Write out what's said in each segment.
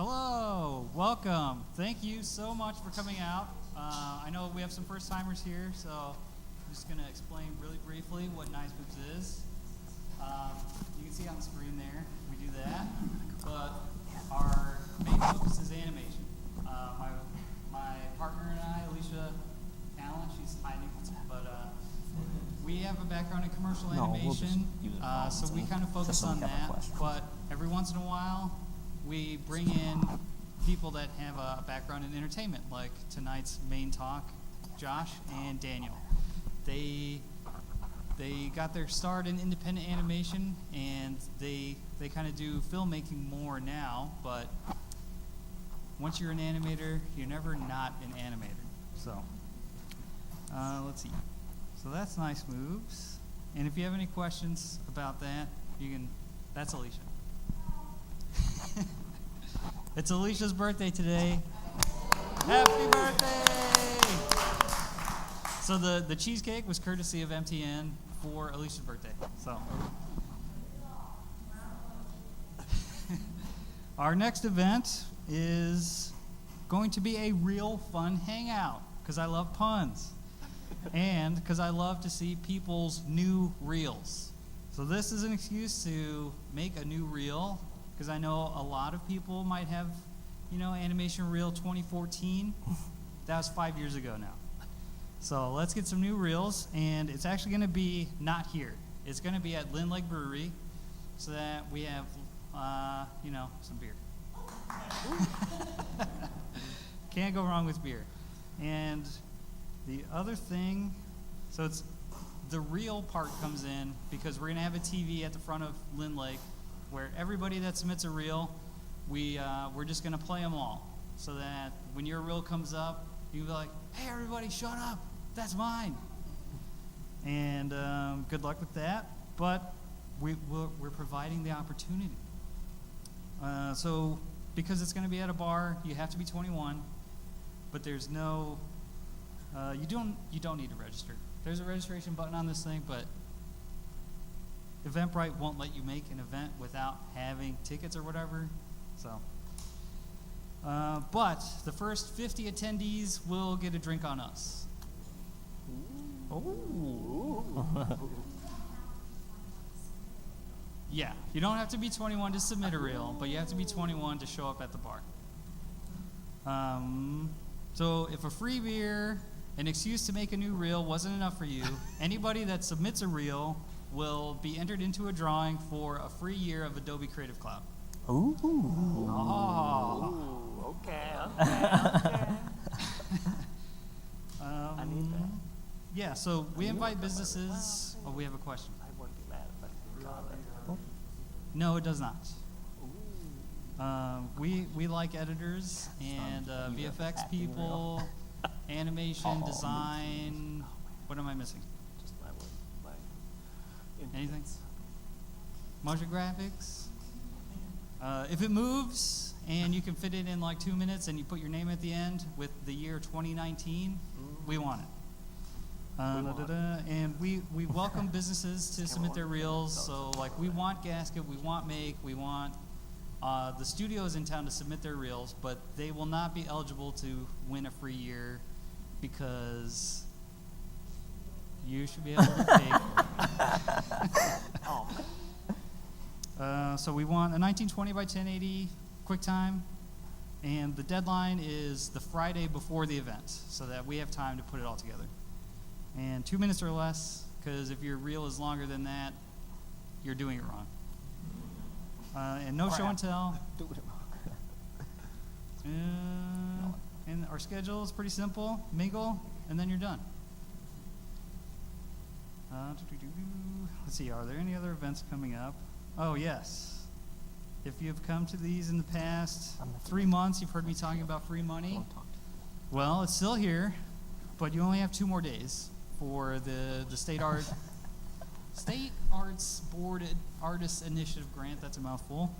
Hello, welcome. Thank you so much for coming out. I know we have some first timers here, so I'm just going to explain really briefly what Nice Moves is. You can see on the screen there, we do that, but our main focus is animation. My partner and I, Alicia Allen, she's hiding, but we have a background in commercial animation, so we kind of focus on that, but every once in a while, we bring in people that have a background in entertainment, like tonight's main talk, Josh and Daniel. They got their start in independent animation, and they kind of do filmmaking more now, but once you're an animator, you're never not an animator. So, let's see. So that's Nice Moves. And if you have any questions about that, that's Alicia. It's Alicia's birthday today. Happy birthday! So the cheesecake was courtesy of MTN for Alicia's birthday. So our next event is going to be a real fun hangout because I love puns and because I love to see people's new reels. So this is an excuse to make a new reel, because I know a lot of people might have, Animation Reel 2014. That was 5 years ago now. So let's get some new reels, and it's actually going to be not here. It's going to be at Lynn Lake Brewery, so that we have, some beer. Can't go wrong with beer. And the other thing, so it's the reel part comes in because we're going to have a TV at the front of Lynn Lake, where everybody that submits a reel, we're just going to play them all, so that when your reel comes up, you can be like, hey, everybody, shut up. That's mine. And good luck with that. But we're providing the opportunity. So because it's going to be at a bar, you have to be 21, but there's no, you don't need to register. There's a registration button on this thing, but Eventbrite won't let you make an event without having tickets or whatever. So, but the first 50 attendees will get a drink on us. Ooh. Yeah, you don't have to be 21 to submit a reel, but you have to be 21 to show up at the bar. So if a free beer, an excuse to make a new reel wasn't enough for you, anybody that submits a reel will be entered into a drawing for a free year of Adobe Creative Cloud. Ooh. Oh. Okay. I need that. Yeah, so we invite businesses. Oh, we have a question. I wouldn't be mad if I got it. No, it does not. We like editors and VFX people, animation, design. What am I missing? Just my Anything? Motion graphics? If it moves and you can fit it in like 2 minutes and you put your name at the end with the year 2019, we want it. And we welcome businesses to submit their reels. So like we want Gasket, we want Make, we want the studios in town to submit their reels, but they will not be eligible to win a free year because you should be able to pay for it. So we want a 1920 by 1080 QuickTime, and the deadline is the Friday before the event, so that we have time to put it all together. And 2 minutes or less, because if your reel is longer than that, you're doing it wrong. And no show and tell. And our schedule is pretty simple. Mingle, and then you're done. Let's see, are there any other events coming up? Oh, yes. If you've come to these in the past 3 months, you've heard me talking about free money. Well, it's still here, but you only have 2 more days for the State Arts Board Artists Initiative Grant. That's a mouthful.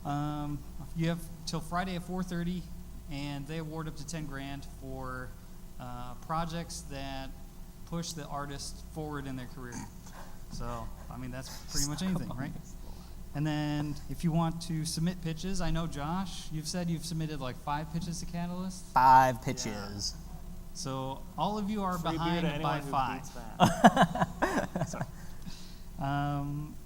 You have till Friday at 4:30, and they award up to 10 grand for projects that push the artist forward in their career. So, I mean, that's pretty much anything, right? And then if you want to submit pitches, I know Josh, you've said you've submitted like 5 pitches to Catalyst. 5 pitches. So all of you are Free beer behind to by anyone who 5. beats that. Sorry.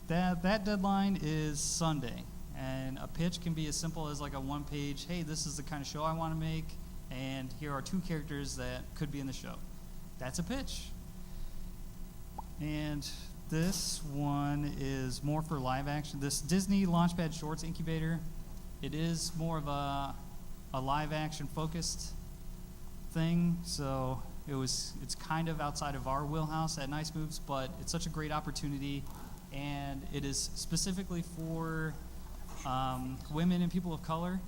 That deadline is Sunday, and a pitch can be as simple as like a 1-page, hey, this is the kind of show I want to make, and here are 2 characters that could be in the show. That's a pitch. And this one is more for live action. This Disney Launchpad Shorts Incubator, it is more of a live action focused thing, so it's kind of outside of our wheelhouse at Nice Moves, but it's such a great opportunity, and it is specifically for women and people of color,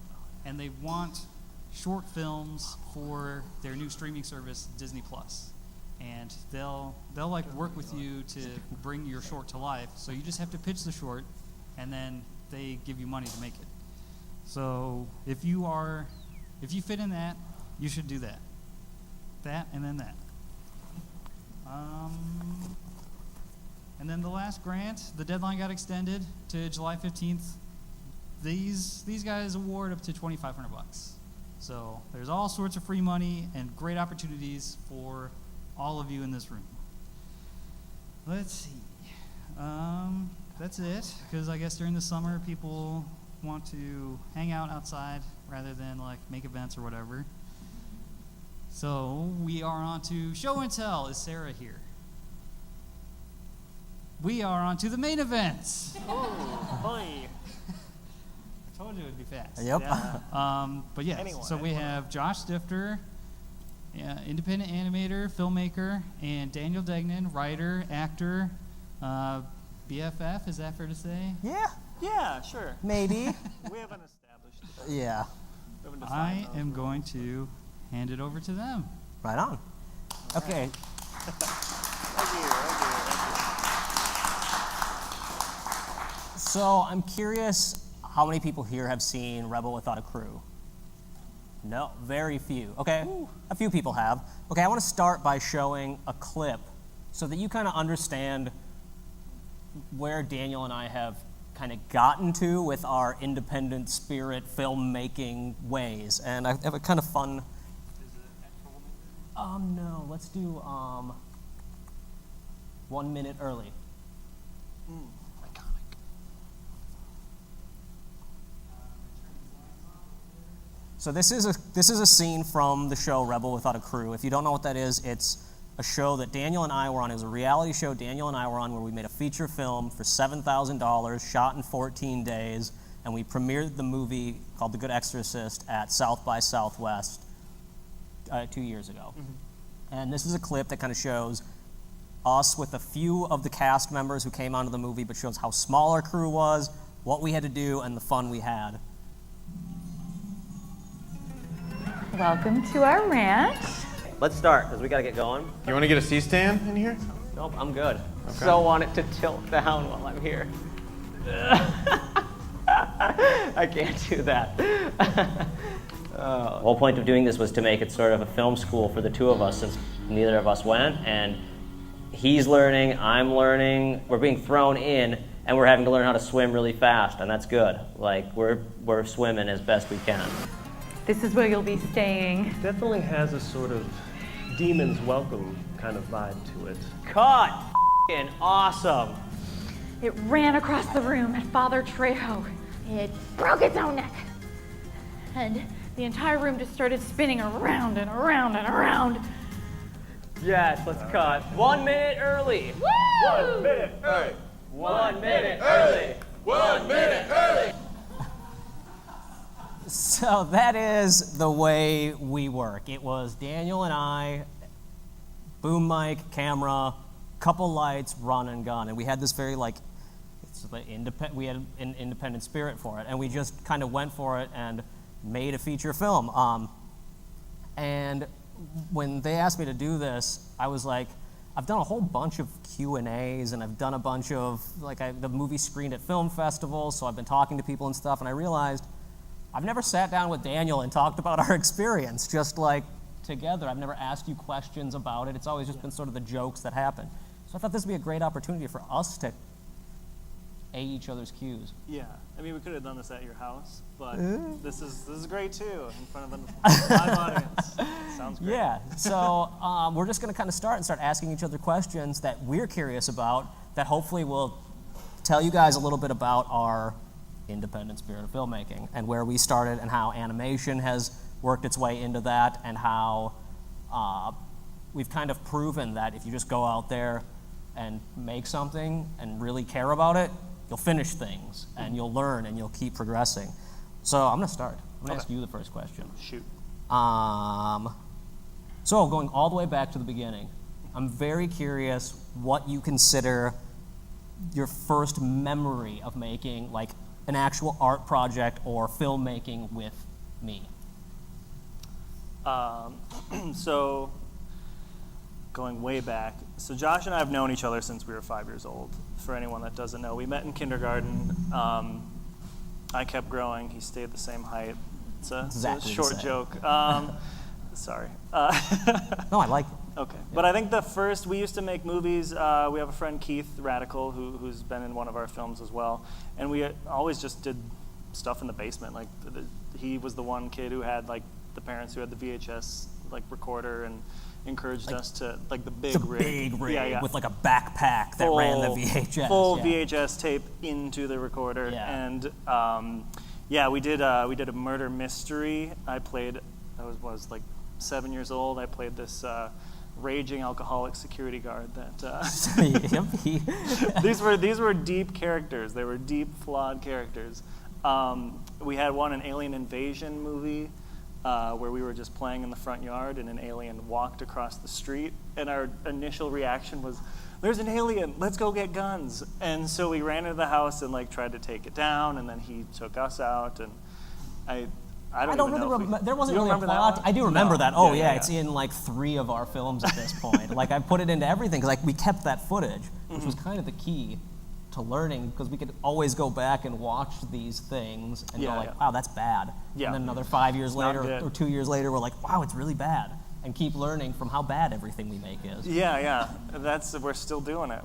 and they want short films for their new streaming service, Disney Plus. And they'll like work with you to bring your short to life. So you just have to pitch the short, and then they give you money to make it. So if you fit in that, you should do that. That and then that. And then the last grant, the deadline got extended to July 15th. These guys award up to $2,500. So there's all sorts of free money and great opportunities for all of you in this room. Let's see. That's it, because I guess during the summer people want to hang out outside rather than like make events or whatever. So we are on to show and tell. Is Sarah here? We are on to the main event. Oh, boy. I told you it would be fast. Yep. Yeah. But yes, so we Anyone. have Josh Stifter, independent animator, filmmaker, and Daniel Degnan, writer, actor, BFF, is that fair to say? Yeah, Yeah, sure. maybe. We haven't established it. Yeah, We haven't I defined those am rules. going to hand it over to them. right on. Okay, Thank you, thank you. so I'm curious how many people here have seen Rebel Without a Crew? No, very few. Okay, a few people have. Okay, I want to start by showing a clip so that you kind of understand where Daniel and I have kind of gotten to with our independent spirit filmmaking ways. And I have a kind of fun. No, let's do 1 minute early. So this is a scene from the show Rebel Without a Crew. If you don't know what that is, it's a show that Daniel and I were on. It was a reality show Daniel and I were on where we made a feature film for $7,000, shot in 14 days, and we premiered the movie called The Good Exorcist at South by Southwest 2 years ago. And this is a clip that kind of shows us with a few of the cast members who came onto the movie, but shows how small our crew was, what we had to do, and the fun we had. Welcome to our ranch. Let's start, because we got to get going. You want to get a C-stand in here? Nope, I'm good. So want it to tilt down while I'm here. I can't do that. The whole point of doing this was to make it sort of a film school for the two of us, since neither of us went, and he's learning, I'm learning, we're being thrown in, and we're having to learn how to swim really fast, and that's good. Like, we're swimming as best we can. This is where you'll be staying. Definitely has a sort of demon's welcome kind of vibe to it. Cut! F***ing awesome! It ran across the room at Father Trejo. It broke its own neck. And the entire room just started spinning around and around and around. Yes, let's cut. 1 minute early! Woo! 1 minute early! 1 minute early! 1 minute early! So that is the way we work. It was Daniel and I, boom mic, camera, couple lights, run and gun. And we had this very we had an independent spirit for it. And we just kind of went for it and made a feature film. And when they asked me to do this, I was like, I've done a whole bunch of Q&As, and I've done a bunch of, the movie screened at film festivals, so I've been talking to people and stuff, and I realized I've never sat down with Daniel and talked about our experience, just like together. I've never asked you questions about it. It's always just been sort of the jokes that happen. So I thought this would be a great opportunity for us to A each other's cues. Yeah, I mean, we could have done this at your house, but this is great too, in front of a live audience. Sounds great. Yeah, so we're just going to kind of start asking each other questions that we're curious about that hopefully will tell you guys a little bit about our independent spirit of filmmaking and where we started and how animation has worked its way into that and how we've kind of proven that if you just go out there and make something and really care about it, you'll finish things and you'll learn and you'll keep progressing. So I'm going to start. I'm going to ask you the first question. Shoot. So going all the way back to the beginning, I'm very curious what you consider your first memory of making like an actual art project or filmmaking with me. So, going way back, so Josh and I have known each other since we were 5 years old. For anyone that doesn't know, we met in kindergarten. I kept growing, he stayed the same height. It's a Exactly the short same. joke. Sorry. No, I like it. Okay, but I think we used to make movies. We have a friend, Keith Radical, who's been in one of our films as well, and we always just did stuff in the basement. Like he was the one kid who had like the parents who had the VHS like recorder and encouraged us to like the big rig. Big rig Yeah. with like a backpack that ran the VHS. Full yeah. VHS tape into the recorder, Yeah. and we did a murder mystery. I was like 7 years old. I played this raging alcoholic security guard that these were deep characters. They were deep, flawed characters. We had an alien invasion movie where we were just playing in the front yard and an alien walked across the street, and our initial reaction was, "There's an alien, let's go get guns." And so we ran into the house and like tried to take it down, and then he took us out, and I don't even know if we- There wasn't You really a remember that plot. one? I do remember No. that. Oh Yeah, yeah, yeah. it's in like 3 of our films at this point. Like I put it into everything because like we kept that footage, which was kind of the key to learning because we could always go back and watch these things and Yeah, go like, yeah. wow, that's bad. Yeah. And then another 5 years not later good. or 2 years later, we're like, wow, it's really bad, and keep learning from how bad everything we make is. Yeah. We're still doing it.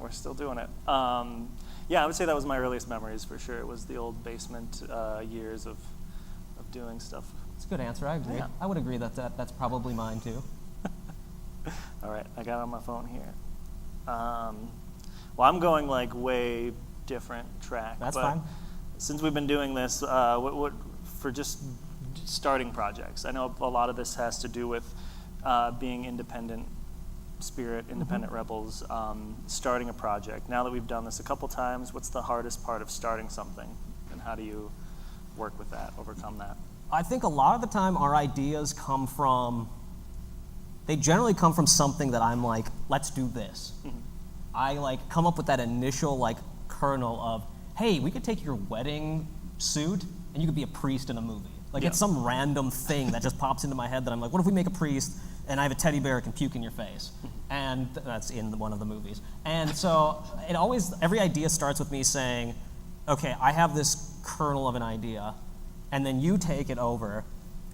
I would say that was my earliest memories for sure. It was the old basement years of doing stuff. It's a good answer. I agree. Yeah. I would agree that's probably mine too. All right, I got it on my phone here. Well, I'm going like way different track. That's but fine. Since we've been doing this, what for just starting projects? I know a lot of this has to do with being independent spirit, independent rebels, starting a project. Now that we've done this a couple times, what's the hardest part of starting something, and how do you work with that, overcome that? I think a lot of the time our ideas they generally come from something that I'm like, let's do this. Mm-hmm. I like come up with that initial like kernel of, hey, we could take your wedding suit and you could be a priest in a movie. Like Yeah. it's some random thing that just pops into my head that I'm like, what if we make a priest and I have a teddy bear that can puke in your face? And that's in one of the movies. And so every idea starts with me saying, okay, I have this kernel of an idea, and then you take it over,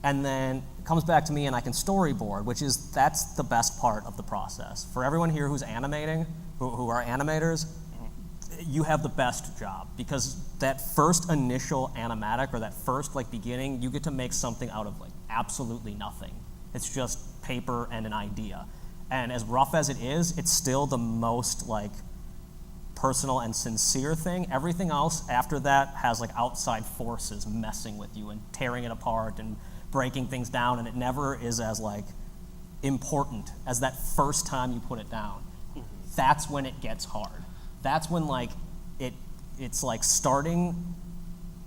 and then it comes back to me and I can storyboard, that's the best part of the process. For everyone here who's animating, who are animators, you have the best job because that first initial animatic or that first like beginning, you get to make something out of like absolutely nothing. It's just paper and an idea. And as rough as it is, it's still the most like personal and sincere thing. Everything else after that has like outside forces messing with you and tearing it apart and breaking things down, and it never is as like important as that first time you put it down. That's when it gets hard. That's when like it's like starting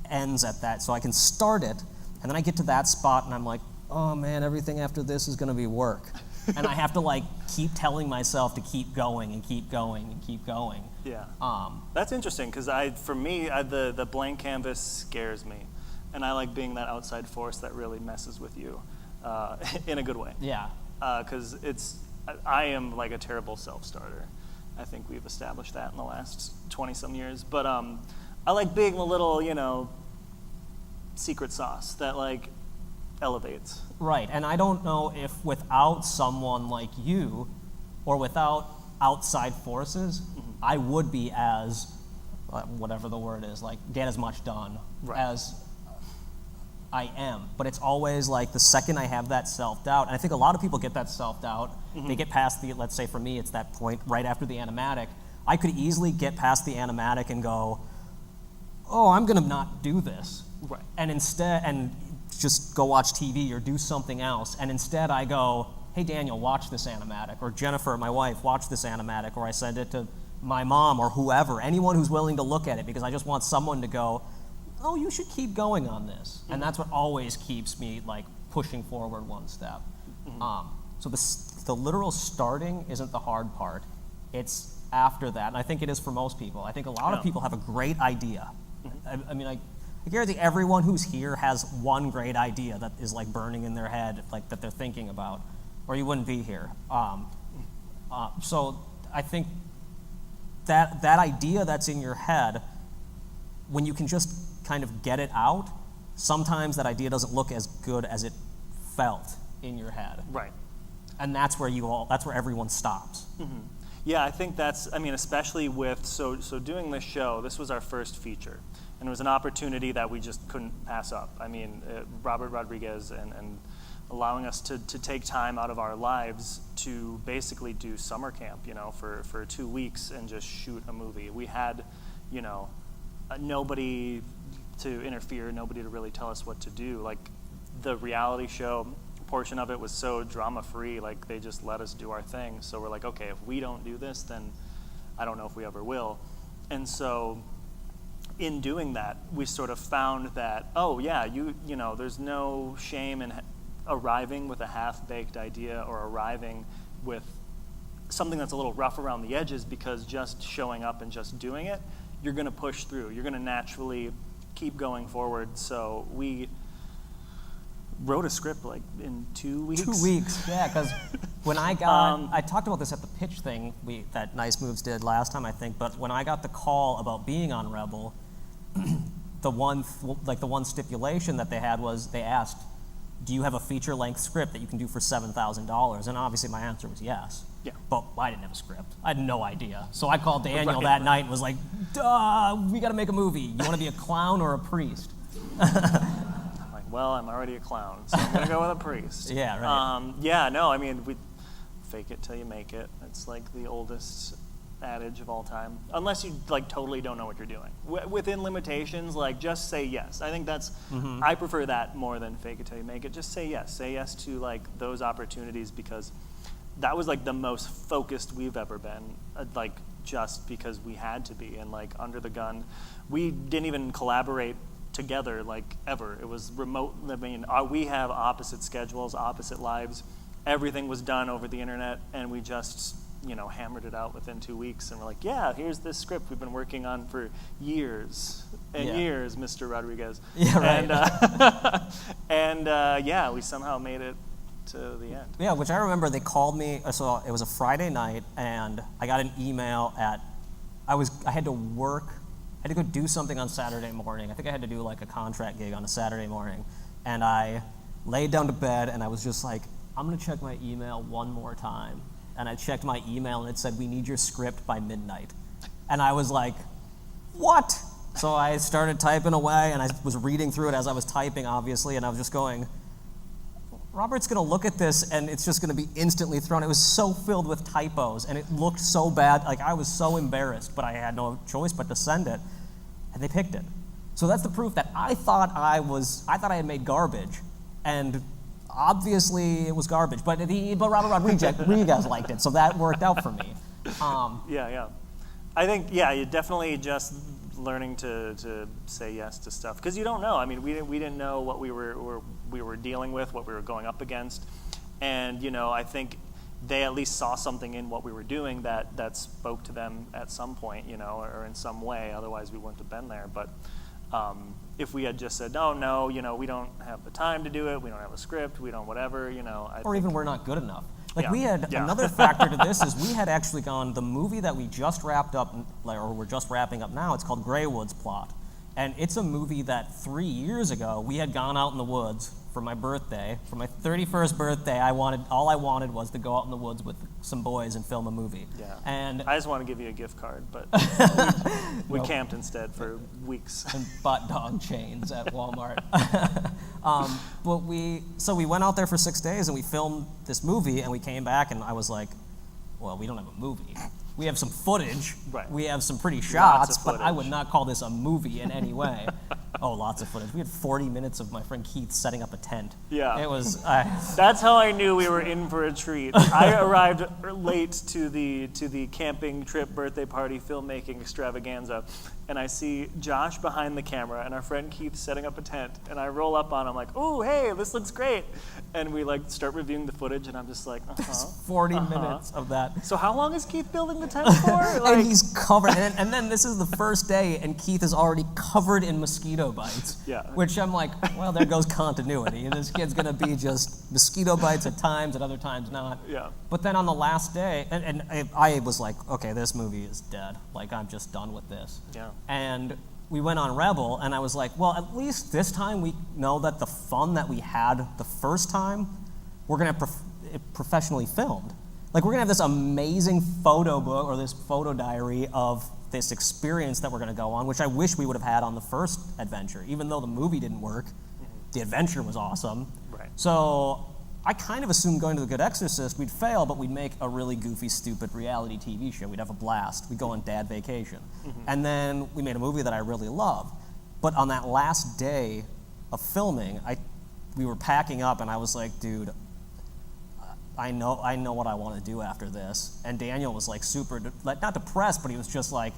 ends at that. So I can start it, and then I get to that spot and I'm like, oh man, everything after this is gonna be work. And I have to like keep telling myself to keep going and keep going and keep going. Yeah. That's interesting because the blank canvas scares me, and I like being that outside force that really messes with you in a good way. Yeah. Because I am like a terrible self-starter. I think we've established that in the last 20-some years. But I like being a little, secret sauce that like elevates. Right, and I don't know if without someone like you or without outside forces, I would be as whatever the word is, like get as much done Right. as I am. But it's always like the second I have that self-doubt, and I think a lot of people get that self-doubt, they get past the, let's say for me, it's that point right after the animatic. I could easily get past the animatic and go, oh, I'm gonna not do this. Right. And instead, and just go watch TV or do something else. And instead I go, hey Daniel, watch this animatic. Or Jennifer, my wife, watch this animatic. Or I send it to my mom or whoever, anyone who's willing to look at it, because I just want someone to go, oh, you should keep going on this. And that's what always keeps me like pushing forward one step. So the literal starting isn't the hard part. It's after that. And I think it is for most people. I think a lot of people have a great idea. I mean, I guarantee everyone who's here has one great idea that is like burning in their head, like that they're thinking about, or you wouldn't be here. So I think that idea that's in your head, when you can just kind of get it out, sometimes that idea doesn't look as good as it felt in your head. Right. And that's where that's where everyone stops. Yeah, I think that's, I mean, especially with, so doing this show, this was our first feature, and it was an opportunity that we just couldn't pass up. I mean, Robert Rodriguez and allowing us to take time out of our lives to basically do summer camp, you know, for 2 weeks and just shoot a movie. We had, you know, nobody to interfere, nobody to really tell us what to do. Like, the reality show portion of it was so drama-free, like they just let us do our thing. So we're like, okay, if we don't do this, then I don't know if we ever will. And so in doing that, we sort of found that, oh yeah, you know, there's no shame in arriving with a half-baked idea or arriving with something that's a little rough around the edges, because just showing up and just doing it, you're gonna push through. You're gonna naturally keep going forward. So we wrote a script like in 2 weeks. 2 weeks, yeah, because when I got, I talked about this at the pitch thing that Nice Moves did last time, I think, but when I got the call about being on Rebel, the one stipulation that they had was they asked, do you have a feature-length script that you can do for $7,000? And obviously my answer was yes. Yeah. But I didn't have a script. I had no idea. So I called Daniel Right. that night and was like, duh, we got to make a movie. You want to be a clown or a priest? Like, well, I'm already a clown, so I'm gonna go with a priest. Yeah, right. Yeah, no, I mean, we fake it till you make it. It's like the oldest adage of all time. Unless you like totally don't know what you're doing. Within limitations, like just say yes. I think that's, I prefer that more than fake it till you make it. Just say yes. Say yes to like those opportunities, because that was like the most focused we've ever been, like just because we had to be, and like under the gun. We didn't even collaborate together like ever. It was remote. I mean, we have opposite schedules, opposite lives. Everything was done over the internet, and we just, you know, hammered it out within 2 weeks. And we're like, yeah, here's this script we've been working on for years and Yeah. years, Mr. Rodriguez. Yeah, right. And yeah, we somehow made it to the end. Yeah, which I remember they called me, so it was a Friday night, and I got an email I had to work, I had to go do something on Saturday morning. I think I had to do like a contract gig on a Saturday morning. And I laid down to bed, and I was just like, I'm gonna check my email one more time. And I checked my email, and it said, we need your script by midnight. And I was like, what? So I started typing away, and I was reading through it as I was typing, obviously, and I was just going, Robert's gonna look at this and it's just gonna be instantly thrown. It was so filled with typos and it looked so bad. Like I was so embarrassed, but I had no choice but to send it. And they picked it. So that's the proof that I thought I had made garbage. And obviously it was garbage. But Robert Rodriguez liked it, so that worked out for me. Yeah. I think, yeah, you definitely just learning to say yes to stuff, because you don't know. I mean, we didn't know what we were dealing with, what we were going up against, and you know, I think they at least saw something in what we were doing that spoke to them at some point, you know, or in some way. Otherwise, we wouldn't have been there. But if we had just said, no, you know, we don't have the time to do it, we don't have a script, we don't whatever, you know, or even we're not good enough. Like Yeah. we had Yeah. another factor to this is we had actually gone, the movie that we just wrapped up, or we're just wrapping up now, it's called Grey Woods Plot. And it's a movie that 3 years ago, we had gone out in the woods for my birthday. For my 31st birthday, all I wanted was to go out in the woods with some boys and film a movie. Yeah. And I just want to give you a gift card, but we Nope. camped instead for weeks. and butt dog chains at Walmart. But we went out there for 6 days and we filmed this movie, and we came back and I was like, well, we don't have a movie. We have some footage. Right. We have some pretty Lots shots, of but I would footage. not call this a movie in any way. Oh, lots of footage. We had 40 minutes of my friend Keith setting up a tent. Yeah. It was. That's how I knew we were in for a treat. I arrived late to the camping trip birthday party filmmaking extravaganza, and I see Josh behind the camera and our friend Keith setting up a tent, and I roll up on him like, "Oh, hey, this looks great," and we like start reviewing the footage, and I'm just like, 40 minutes of that. So how long is Keith building the tent for? And he's covered, and then this is the first day, and Keith is already covered in mosquito bites. Yeah. Which I'm like, well, there goes continuity. This kid's gonna be just mosquito bites at times, at other times not. Yeah. But then on the last day, and I was like, okay, this movie is dead. Like, I'm just done with this. Yeah. And we went on Rebel, and I was like, well, at least this time we know that the fun that we had the first time, we're gonna have it professionally filmed. Like, we're gonna have this amazing photo book or this photo diary of this experience that we're gonna go on, which I wish we would have had on the first adventure. Even though the movie didn't work, the adventure was awesome. Right. So I kind of assumed going to The Good Exorcist, we'd fail, but we'd make a really goofy, stupid reality TV show. We'd have a blast. We'd go on dad vacation. And then we made a movie that I really loved. But on that last day of filming, we were packing up, and I was like, dude, I know what I want to do after this. And Daniel was like super, not depressed, but he was just like,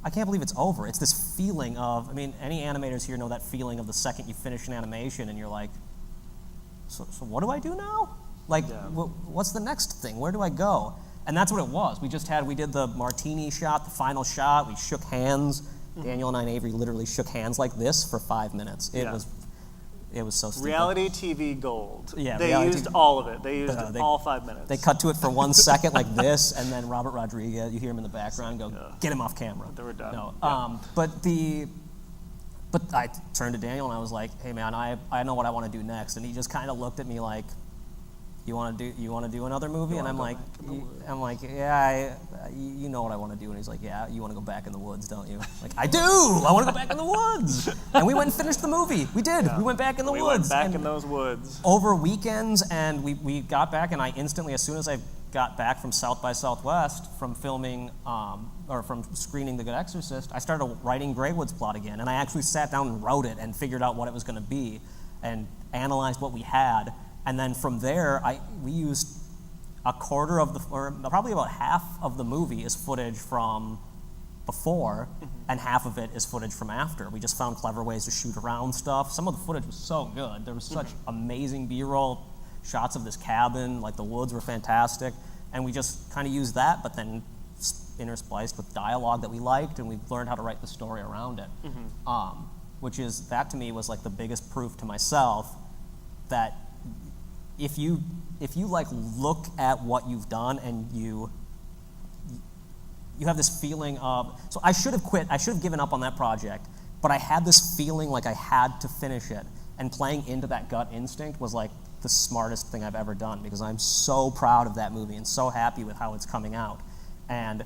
I can't believe it's over. It's this feeling of, I mean, any animators here know that feeling of the second you finish an animation and you're like, so what do I do now? Like, Yeah. what's the next thing? Where do I go? And that's what it was. We did the martini shot, the final shot. We shook hands. Daniel and I and Avery literally shook hands like this for 5 minutes. It was so stupid. Reality TV gold. Yeah, They reality used TV. all of it. They used They- all 5 minutes. They cut to it for 1 second like this, and then Robert Rodriguez, you hear him in the background go, get him off camera. They were done. No, Yeah. but I turned to Daniel and I was like, hey man, I know what I want to do next. And he just kind of looked at me like, you want to do another movie? And I'm like, yeah, you know what I want to do. And he's like, yeah, you want to go back in the woods, don't you? Like, I do. I want to go back in the woods. And we went and finished the movie. We did. Yeah. We went back in the We woods. went back And in those woods. over weekends, and we got back, and I instantly, as soon as I got back from South by Southwest, from filming, or from screening The Good Exorcist, I started writing Greywood's plot again, and I actually sat down and wrote it and figured out what it was going to be, and analyzed what we had, and then from there, we used a quarter of or probably about half of the movie is footage from before, and half of it is footage from after. We just found clever ways to shoot around stuff. Some of the footage was so good. There was such amazing B-roll shots of this cabin, like the woods were fantastic, and we just kind of used that, but then interspliced with dialogue that we liked, and we learned how to write the story around it. Which is, that to me was like the biggest proof to myself that if you like look at what you've done and you have this feeling of, so I should have quit, I should have given up on that project, but I had this feeling like I had to finish it, and playing into that gut instinct was like the smartest thing I've ever done, because I'm so proud of that movie and so happy with how it's coming out, and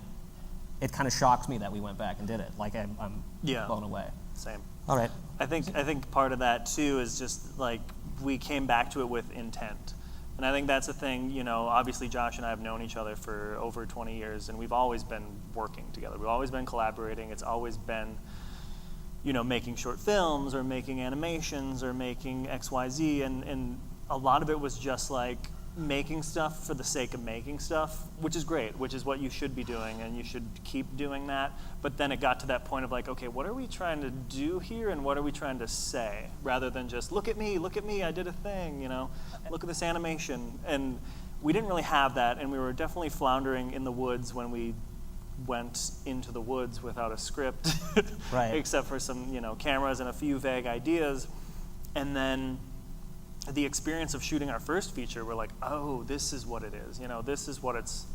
it kind of shocks me that we went back and did it. Like, I'm Yeah. blown away. Same. All right. I think part of that too is just like we came back to it with intent. And I think that's the thing, you know, obviously Josh and I have known each other for over 20 years, and we've always been working together. We've always been collaborating. It's always been, you know, making short films or making animations or making XYZ, and a lot of it was just like making stuff for the sake of making stuff, which is great, which is what you should be doing, and you should keep doing that. But then it got to that point of like, okay, what are we trying to do here, and what are we trying to say, rather than just look at me, I did a thing, you know, look at this animation. And we didn't really have that, and we were definitely floundering in the woods when we went into the woods without a script, Right. except for some, you know, cameras and a few vague ideas. And then the experience of shooting our first feature, we're like, oh, this is what it is. You know, this is what it's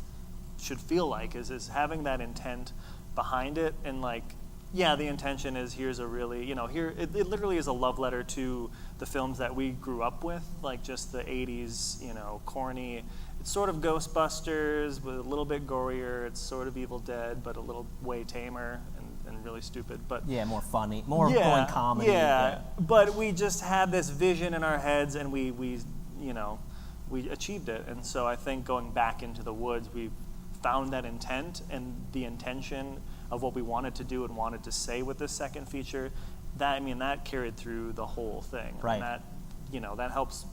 should feel like, is having that intent behind it, and like yeah, the intention is here's a really, here, it literally is a love letter to the films that we grew up with, like just the 80s, corny. It's sort of Ghostbusters, but a little bit gorier. It's sort of Evil Dead, but a little way tamer and really stupid. But Yeah, more funny, more going comedy. Yeah, but we just had this vision in our heads, and we achieved it. And so I think going back into the woods, we found that intent and the intention of what we wanted to do and wanted to say with this second feature. That carried through the whole thing. Right. And that helps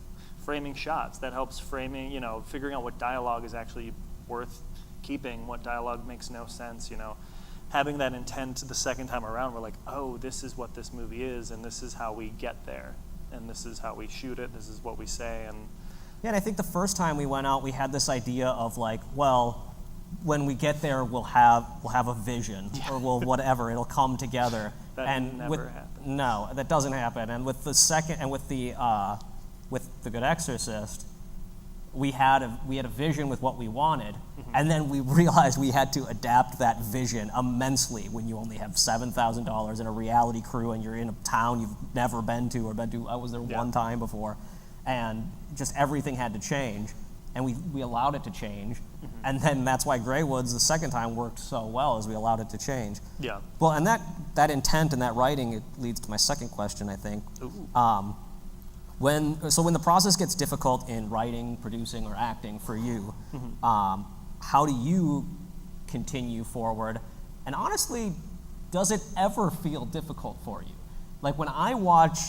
framing shots. That helps framing, figuring out what dialogue is actually worth keeping, what dialogue makes no sense, Having that intent the second time around, we're like, oh, this is what this movie is, and this is how we get there, and this is how we shoot it, this is what we say, and... Yeah, and I think the first time we went out, we had this idea of like, well, when we get there, we'll have a vision, or we'll whatever, it'll come together. That never happens. No, that doesn't happen. And with the second, and with the Good Exorcist, we had a vision with what we wanted, and then we realized we had to adapt that vision immensely when you only have $7,000 and a reality crew, and you're in a town you've never been to. I was there one time before, and just everything had to change, and we allowed it to change, and then that's why Greywoods the second time worked so well, as we allowed it to change. Yeah. Well, and that intent and that writing, it leads to my second question, I think. Ooh. When the process gets difficult in writing, producing, or acting for you, how do you continue forward? And honestly, does it ever feel difficult for you? Like when I watch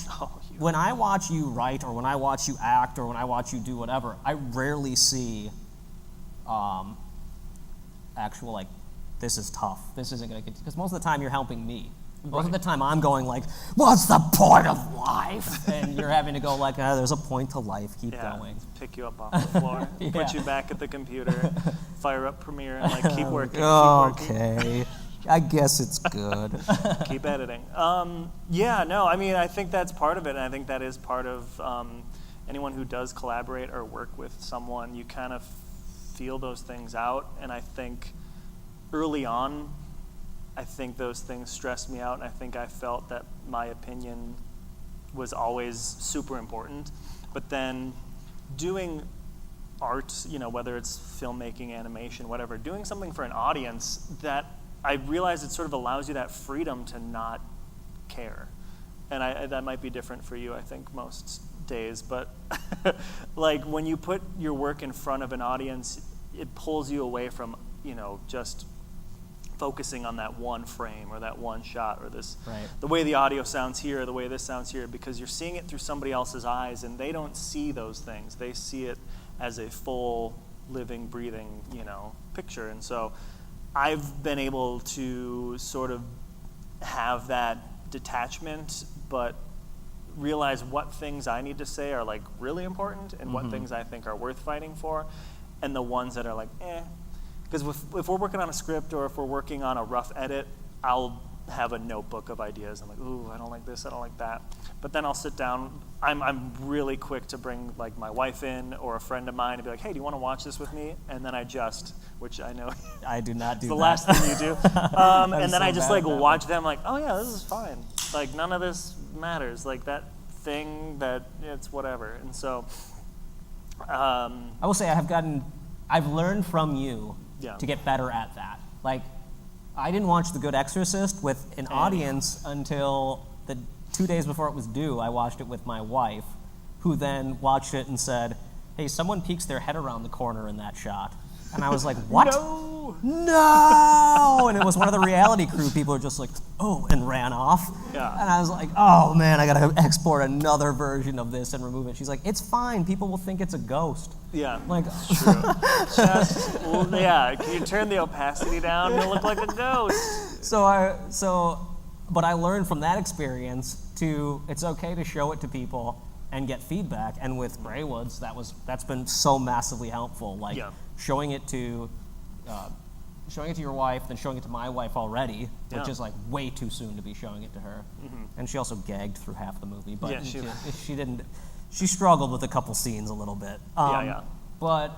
you write, or when I watch you act, or when I watch you do whatever, I rarely see actual like, this is tough. This isn't gonna get, because most of the time you're helping me. Most of the time I'm going like, what's the point of life? And you're having to go like, there's a point to life, keep going. Pick you up off the floor, put you back at the computer, fire up Premiere, and like keep working. Okay, I guess it's good. Keep editing. I think that's part of it, and I think that is part of anyone who does collaborate or work with someone. You kind of feel those things out, and I think early on, I think those things stressed me out, and I think I felt that my opinion was always super important. But then doing art, whether it's filmmaking, animation, whatever, doing something for an audience, that I realize it sort of allows you that freedom to not care. And that might be different for you, I think, most days. But like when you put your work in front of an audience, it pulls you away from, just focusing on that one frame or that one shot or this, right. The way the audio sounds here, the way this sounds here, because you're seeing it through somebody else's eyes, and they don't see those things. They see it as a full, living, breathing, picture. And so I've been able to sort of have that detachment, but realize what things I need to say are like really important, and what things I think are worth fighting for, and the ones that are like, Because if we're working on a script, or if we're working on a rough edit, I'll have a notebook of ideas. I'm like, ooh, I don't like this, I don't like that. But then I'll sit down. I'm really quick to bring like my wife in, or a friend of mine, and be like, hey, do you want to watch this with me? And then I adjust, which I know I do not do the that. last thing you do. And then so I just bad like at that watch them like, oh yeah, this is fine. Like none of this matters. Like that thing that it's whatever. And so I will say I've learned from you Yeah. to get better at that. Like, I didn't watch The Good Exorcist with an audience until the 2 days before it was due. I watched it with my wife, who then watched it and said, hey, someone peeks their head around the corner in that shot. And I was like, what? No! And it was one of the reality crew people who just like, oh, and ran off. Yeah. And I was like, oh man, I gotta export another version of this and remove it. She's like, it's fine, people will think it's a ghost. Yeah. Like, True. Can you turn the opacity down? You'll look like a ghost. But I learned from that experience it's okay to show it to people and get feedback. And with Greywoods, that's been so massively helpful. Like showing it to your wife, then showing it to my wife already, which is like way too soon to be showing it to her. And she also gagged through half the movie, but she didn't. She struggled with a couple scenes a little bit. But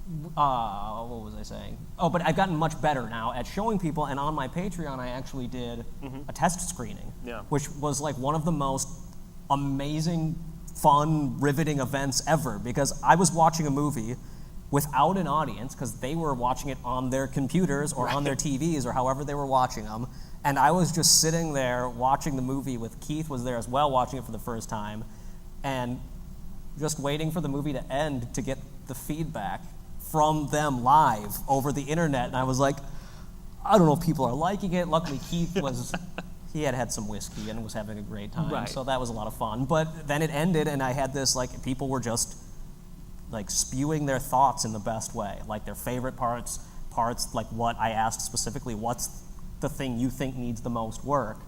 what was I saying? Oh, but I've gotten much better now at showing people, and on my Patreon, I actually did a test screening, Yeah. which was like one of the most amazing, fun, riveting events ever, because I was watching a movie without an audience, because they were watching it on their computers or on their TVs or however they were watching them, and I was just sitting there watching the movie with Keith was there as well, watching it for the first time, and just waiting for the movie to end to get the feedback from them live over the internet. And I was like, I don't know if people are liking it. Luckily, Keith was, he had some whiskey and was having a great time. Right. So that was a lot of fun. But then it ended, and I had this, like, people were just, like, spewing their thoughts in the best way. Like, their favorite parts, like what I asked specifically, what's the thing you think needs the most work?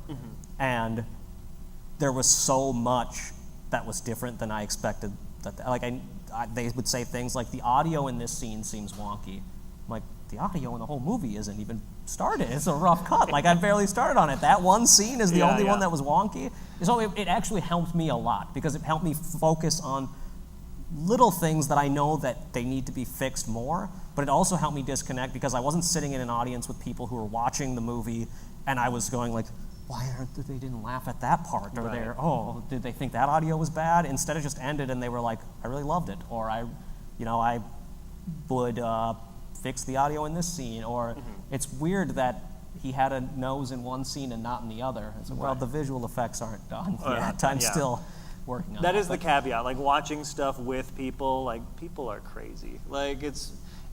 And there was so much that was different than I expected. They would say things like, the audio in this scene seems wonky. I'm like, the audio in the whole movie isn't even started. It's a rough cut. Like, I barely started on it. That one scene is the only one that was wonky. So it actually helped me a lot, because it helped me focus on little things that I know that they need to be fixed more, but it also helped me disconnect, because I wasn't sitting in an audience with people who were watching the movie, and I was going like, why they didn't laugh at that part? Or did they think that audio was bad? Instead, it just ended and they were like, I really loved it. Or I would fix the audio in this scene. Or it's weird that he had a nose in one scene and not in the other. It's like, well, the visual effects aren't done yet. I'm still working on that. That is the caveat. Like, watching stuff with people, like, people are crazy. Like,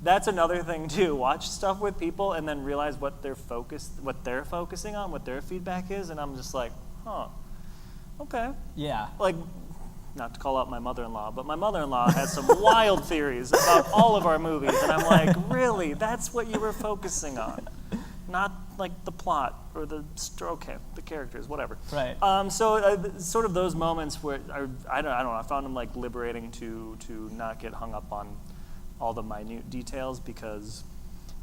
that's another thing too. Watch stuff with people and then realize what they're focusing on, what their feedback is, and I'm just like, okay. Yeah. Like, not to call out my mother-in-law, but my mother-in-law has some wild theories about all of our movies, and I'm like, really? That's what you were focusing on? Not like the plot or the characters, whatever. Right. Sort of those moments where I don't know. I found them like liberating to not get hung up on all the minute details, because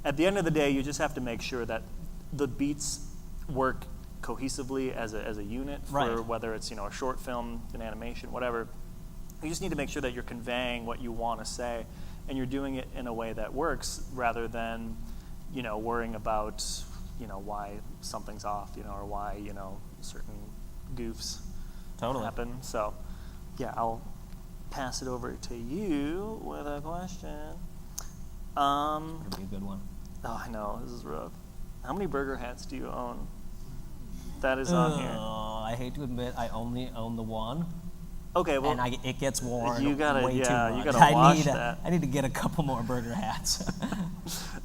at the end of the day, you just have to make sure that the beats work cohesively as a unit for whether it's a short film, an animation, whatever. You just need to make sure that you're conveying what you want to say, and you're doing it in a way that works, rather than worrying about why something's off, or why certain goofs happen. So yeah, I'll pass it over to you with a question. It'll be a good one. Oh, I know, this is rough. How many burger hats do you own? That is on here. I hate to admit, I only own the one. Okay, well, and it gets worn you gotta, way too much. You gotta wash that. I need to get a couple more burger hats.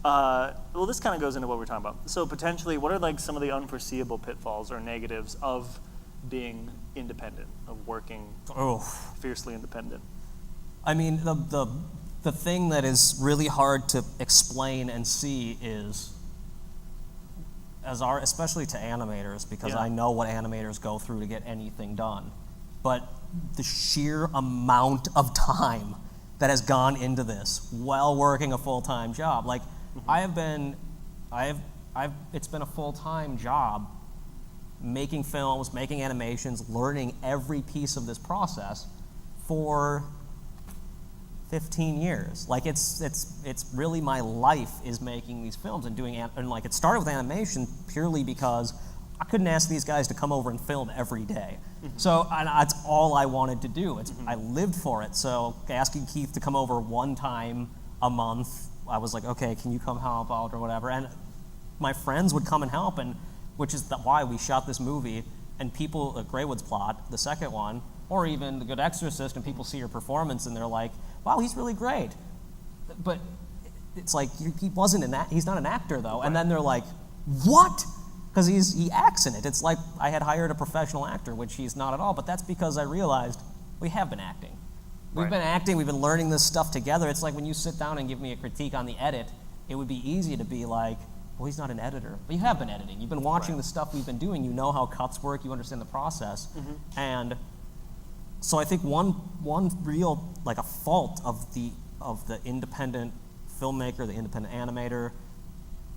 Well, this kind of goes into what we're talking about. So potentially, what are like some of the unforeseeable pitfalls or negatives of being independent, of working fiercely independent? I mean, the thing that is really hard to explain and see is, especially to animators, because I know what animators go through to get anything done, but the sheer amount of time that has gone into this while working a full-time job. Like, it's been a full-time job making films, making animations, learning every piece of this process for 15 years. Like, it's really my life is making these films and doing, and like, it started with animation purely because I couldn't ask these guys to come over and film every day. So that's all I wanted to do. I lived for it. So asking Keith to come over one time a month, I was like, okay, can you come help out or whatever? And my friends would come and help, and which is why we shot this movie. And people at Greywood's Plot, the second one, or even The Good Exorcist, and people see your performance and they're like, wow, he's really great. But it's like, he wasn't he's not an actor though. And then they're like, what? Because he acts in it. It's like I had hired a professional actor, which he's not at all, but that's because I realized we have been acting. We've been acting, we've been learning this stuff together. It's like when you sit down and give me a critique on the edit, it would be easy to be like, well, he's not an editor. But you have been editing. You've been watching the stuff we've been doing. You know how cuts work. You understand the process. And so I think one real, like, a fault of the independent filmmaker, the independent animator,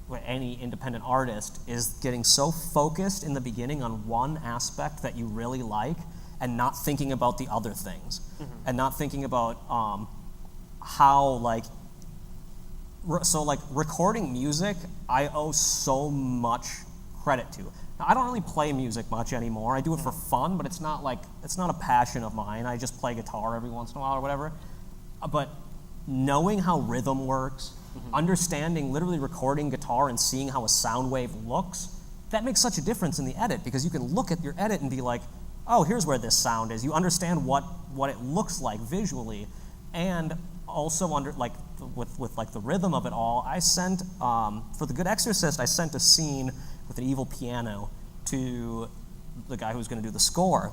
or any independent artist is getting so focused in the beginning on one aspect that you really like and not thinking about the other things, and not thinking about how, like, so like recording music, I owe so much credit to. Now, I don't really play music much anymore. I do it for fun, but it's not a passion of mine. I just play guitar every once in a while or whatever. But knowing how rhythm works, understanding literally recording guitar and seeing how a sound wave looks, that makes such a difference in the edit, because you can look at your edit and be like, oh, here's where this sound is. You understand what it looks like visually, and also with like the rhythm of it all. I sent for The Good Exorcist, I sent a scene with an evil piano to the guy who was going to do the score,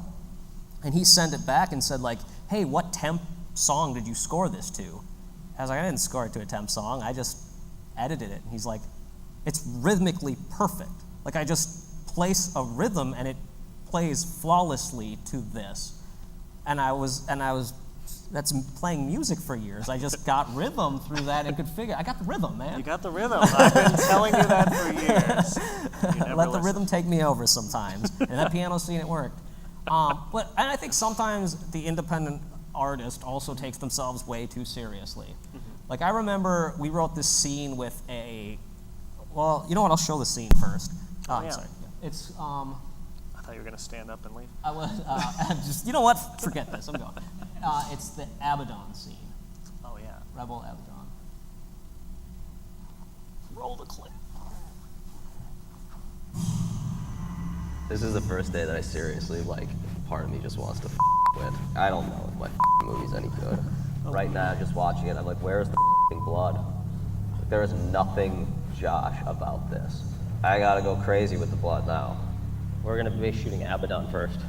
and he sent it back and said like, hey, what temp song did you score this to? I was like, I didn't score it to a temp song. I just edited it. And he's like, it's rhythmically perfect. Like I just place a rhythm and it plays flawlessly to this. And I was that's playing music for years. I just got rhythm through that and could figure. I got the rhythm, man. You got the rhythm. I've been telling you that for years. You never Let the listen. rhythm take me over sometimes. And that piano scene, it worked. And I think sometimes the independent artist also takes themselves way too seriously. Like I remember we wrote this scene with well, you know what? I'll show the scene first. Oh, yeah. Sorry. It's I thought you were going to stand up and leave. I was just, you know what? Forget this. I'm going. It's the Abaddon scene. Oh, yeah. Rebel Abaddon. Roll the clip. This is the first day that I seriously, part of me just wants to with. I don't know if my movie's any good. Right now, just watching it, I'm like, where's the blood? There is nothing Josh about this. I gotta go crazy with the blood now. We're gonna be shooting Abaddon first.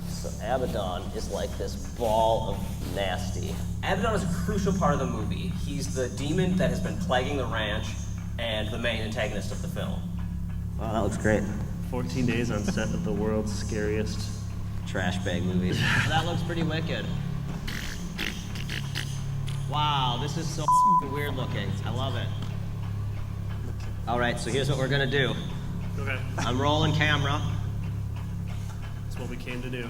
So Abaddon is like this ball of nasty. Abaddon is a crucial part of the movie. He's the demon that has been plaguing the ranch and the main antagonist of the film. Wow, that looks great. 14 days on set of the world's scariest. Trash bag movies. That looks pretty wicked. Wow, this is so weird looking. I love it. All right, so here's what we're gonna do. Okay. I'm rolling camera. That's what we came to do.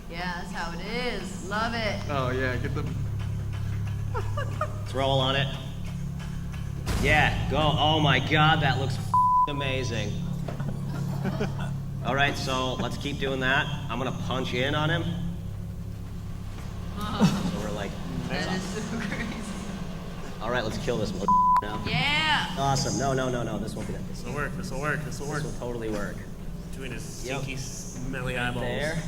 Yeah, that's how it is. Love it. Oh yeah, get the. Let's roll on it. Yeah, go. Oh my God, that looks amazing. All right, so let's keep doing that. I'm gonna punch in on him. So we're like, That is so crazy. all right, let's kill this now. Yeah. Awesome. No. This won't be that. This will work. This will work. This will work. This will totally work. Between his Yep. stinky, smelly eyeballs. There.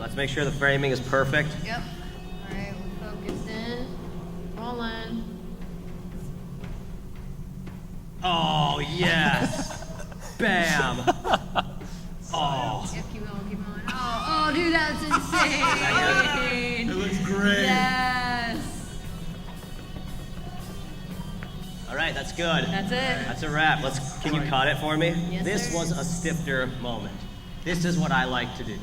Let's make sure the framing is perfect. Yep. All right, we're focused in. Rolling. Oh yes. Bam. Oh. Yep, keep going, keep going. Oh, dude, that's insane. It looks great. Yes. All right, that's good. That's it. That's a wrap. Can you cut it for me? Yes, This sir. was a Stifter moment. This is what I like to do.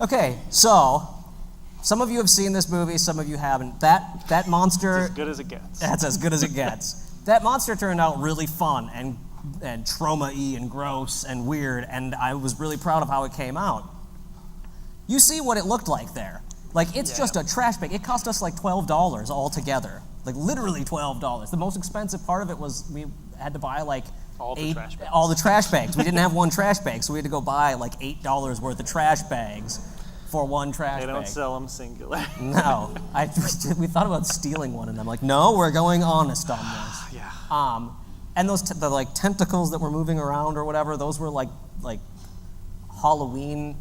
Okay, so some of you have seen this movie, some of you haven't. That monster, As good as it gets. that's as good as it gets. That monster turned out really fun and trauma-y and gross and weird, and I was really proud of how it came out. You see what it looked like there. Like, it's just a trash bag. It cost us like $12 altogether. Like, literally $12. The most expensive part of it was we had to buy like All the trash bags. all the trash bags. We didn't have one trash bag, so we had to go buy like $8 worth of trash bags for one trash They don't bag. sell them singular. No, we thought about stealing one, and I'm like, no, we're going honest on this. Yeah. And those the like tentacles that were moving around or whatever, those were like Halloween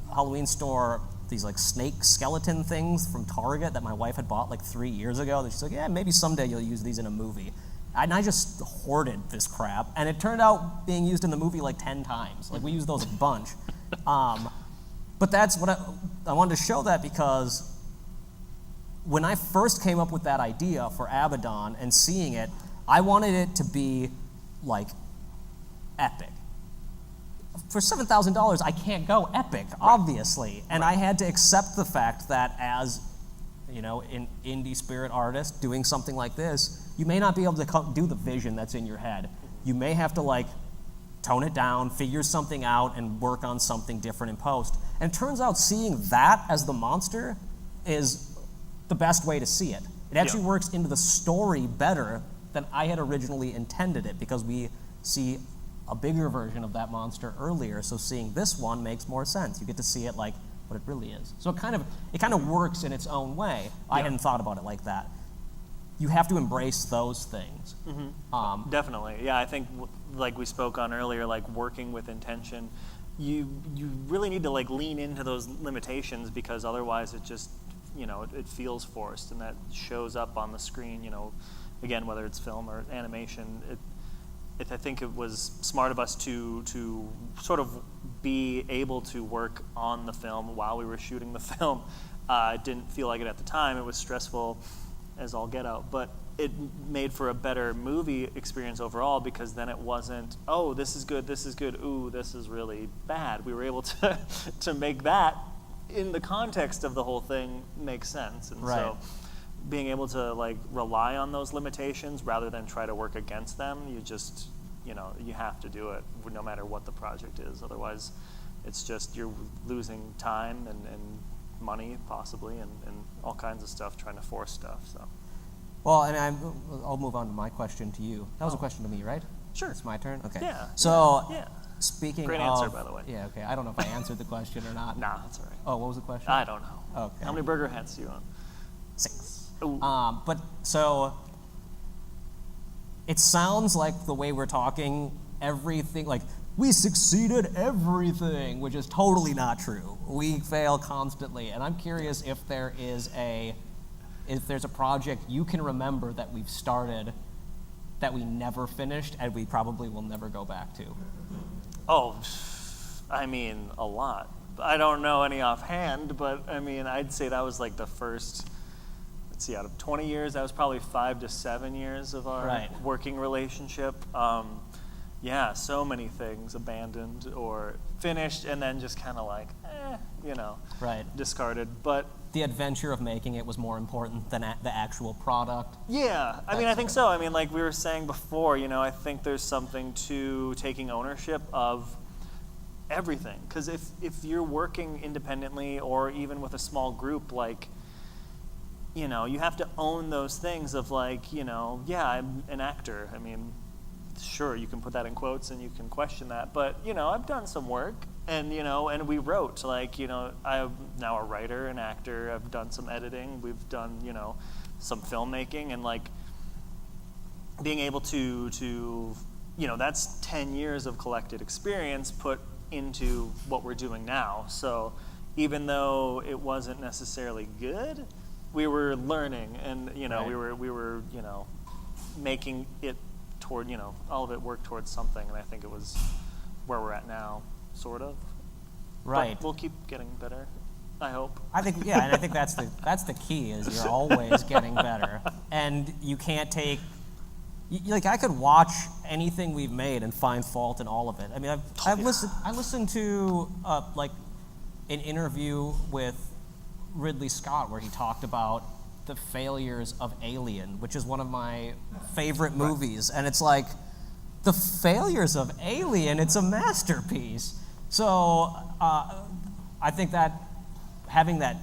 store, these like snake skeleton things from Target that my wife had bought like 3 years ago. That she's like, yeah, maybe someday you'll use these in a movie. And I just hoarded this crap, and it turned out being used in the movie like 10 times. Like we used those a bunch. But that's what I wanted to show that because when I first came up with that idea for Abaddon and seeing it, I wanted it to be like epic. For $7,000, I can't go epic, obviously. And I had to accept the fact that as, you know, an indie spirit artist doing something like this, you may not be able to do the vision that's in your head. You may have to like tone it down, figure something out, and work on something different in post. And it turns out seeing that as the monster is the best way to see it. It actually Yeah. works into the story better than I had originally intended it, because we see a bigger version of that monster earlier, so seeing this one makes more sense. You get to see it like what it really is. So it kind of works in its own way. I Yeah. hadn't thought about it like that. You have to embrace those things. Definitely. Yeah, I think like we spoke on earlier, like working with intention, you really need to like lean into those limitations, because otherwise it just, it feels forced, and that shows up on the screen, again, whether it's film or animation. I think it was smart of us to sort of be able to work on the film while we were shooting the film. It didn't feel like it at the time. It was stressful as all get out, but it made for a better movie experience overall, because then it wasn't, oh, this is good, ooh, this is really bad. We were able to make that, in the context of the whole thing, make sense. And Right. so being able to like rely on those limitations rather than try to work against them, you have to do it no matter what the project is. Otherwise, it's just you're losing time and money possibly, and all kinds of stuff trying to force stuff. So Well, and I'll move on to my question to you. That was a question to me, right? Sure. It's my turn? Okay. Yeah, So, yeah. speaking Great of... answer, by the way. Yeah, okay. I don't know if I answered the question or not. nah, that's all right. Oh, what was the question? I don't know. Okay. How many burger hats do you own? 6. Ooh. But so it sounds like the way we're talking, everything, like we succeeded everything, which is totally not true. We fail constantly, and I'm curious if there's a project you can remember that we've started that we never finished and we probably will never go back to. Oh, I mean, a lot. I don't know any offhand, but I mean, I'd say that was like the first, let's see, out of 20 years, that was probably 5 to 7 years of our Right. working relationship. Yeah, so many things abandoned or finished and then just kind of like, Right. discarded. But The adventure of making it was more important than the actual product. yeah, I mean, I think so. I mean, like we were saying before, I think there's something to taking ownership of everything. Because if you're working independently or even with a small group, like, you have to own those things of like, yeah, I'm an actor. I mean, sure, you can put that in quotes and you can question that, but, I've done some work. And, and we wrote, like, I'm now a writer, an actor, I've done some editing, we've done, some filmmaking, and, like, being able to that's 10 years of collected experience put into what we're doing now. So even though it wasn't necessarily good, we were learning, and, Right. we were, making it toward, all of it work towards something, and I think it was where we're at now. Sort of. Right. But we'll keep getting better, I hope. I think, yeah, and I think that's the key, is you're always getting better. And you can't like, I could watch anything we've made and find fault in all of it. I mean, I listened to, like, an interview with Ridley Scott where he talked about the failures of Alien, which is one of my favorite movies. And it's like, the failures of Alien, it's a masterpiece. So I think that having that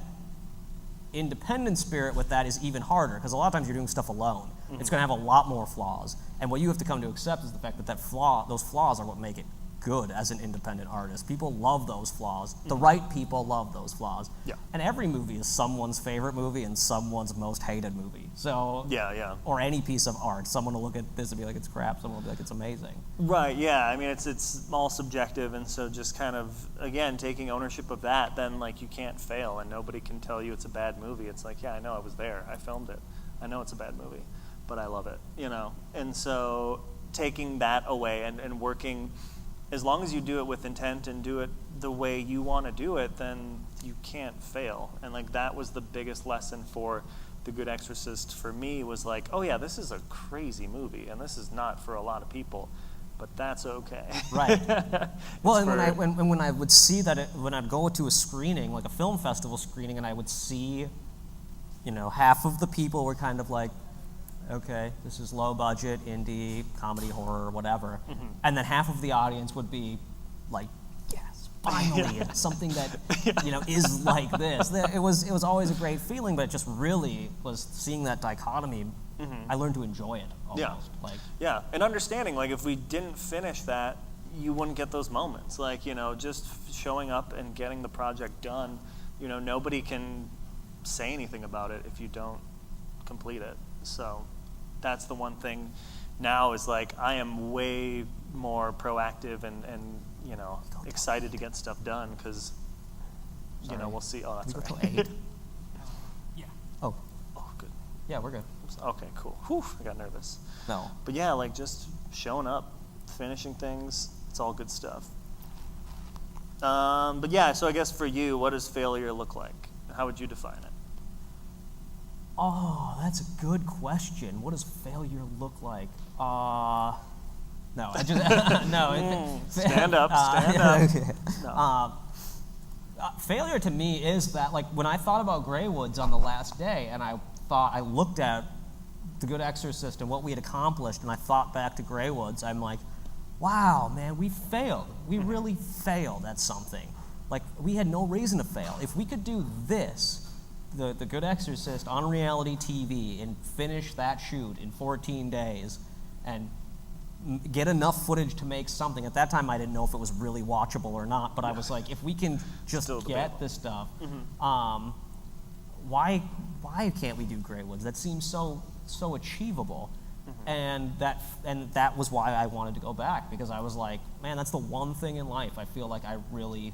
independent spirit with that is even harder, because a lot of times you're doing stuff alone. Mm-hmm. It's going to have a lot more flaws. And what you have to come to accept is the fact that those flaws are what make it good as an independent artist. People love those flaws. The right people love those flaws. Yeah. And every movie is someone's favorite movie and someone's most hated movie. So Yeah. or any piece of art. Someone will look at this and be like, it's crap. Someone will be like, it's amazing. Right, yeah. I mean, it's all subjective, and so just kind of, again, taking ownership of that, then, like, you can't fail, and nobody can tell you it's a bad movie. It's like, yeah, I know, I was there. I filmed it. I know it's a bad movie, but I love it, And so taking that away and working, as long as you do it with intent and do it the way you want to do it, then you can't fail. And, like, that was the biggest lesson for The Good Exorcist for me, was like, oh yeah, this is a crazy movie, and this is not for a lot of people, but that's okay. Right. Well, and for- when I would see that, when I'd go to a screening, like a film festival screening, and I would see, half of the people were kind of like, okay, this is low budget, indie, comedy, horror, whatever. Mm-hmm. And then half of the audience would be like, yes, finally something that is like this. It was always a great feeling, but it just really was seeing that dichotomy. I learned to enjoy it almost. Yeah, and understanding, like, if we didn't finish that, you wouldn't get those moments. Like, just showing up and getting the project done, nobody can say anything about it if you don't complete it. So that's the one thing now is, like, I am way more proactive and excited to get stuff done because, we'll see. Oh, that's Can we all go right. till 8? Yeah. Oh, good. Yeah, we're good. Okay, cool. Whew, I got nervous. No. But yeah, like, just showing up, finishing things, it's all good stuff. But yeah, so I guess for you, what does failure look like? How would you define it? Oh, that's a good question. What does failure look like? No, I just no. Stand up, stand up. Okay. No. Failure to me is that, like, when I thought about Greywoods on the last day, and I looked at The Good Exorcist and what we had accomplished, and I thought back to Greywoods, I'm like, wow, man, we failed. We really failed at something. Like, we had no reason to fail. If we could do this, the Good Exorcist on reality TV, and finish that shoot in 14 days, and get enough footage to make something. At that time, I didn't know if it was really watchable or not, but I was like, if we can just get this stuff, why can't we do Greywoods? That seems so achievable. And that was why I wanted to go back, because I was like, man, that's the one thing in life I feel like I really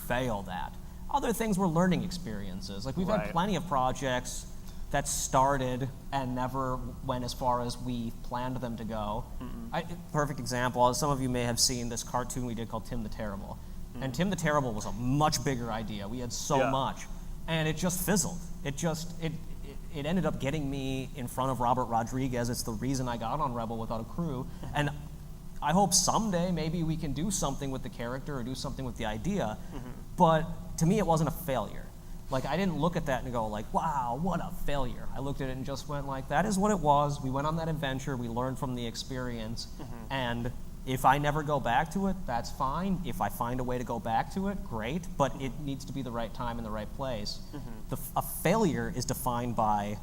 failed at. Other things were learning experiences. Like, we've had plenty of projects that started and never went as far as we planned them to go. Perfect example, some of you may have seen this cartoon we did called Tim the Terrible. And Tim the Terrible was a much bigger idea. We had so much. And it just fizzled. It ended up getting me in front of Robert Rodriguez. It's the reason I got on Rebel Without a Crew. And I hope someday maybe we can do something with the character or do something with the idea. But to me, it wasn't a failure. Like, I didn't look at that and go like, wow, what a failure. I looked at it and just went like, that is what it was. We went on that adventure. We learned from the experience. And if I never go back to it, that's fine. If I find a way to go back to it, great. But it needs to be the right time and the right place. A failure is defined by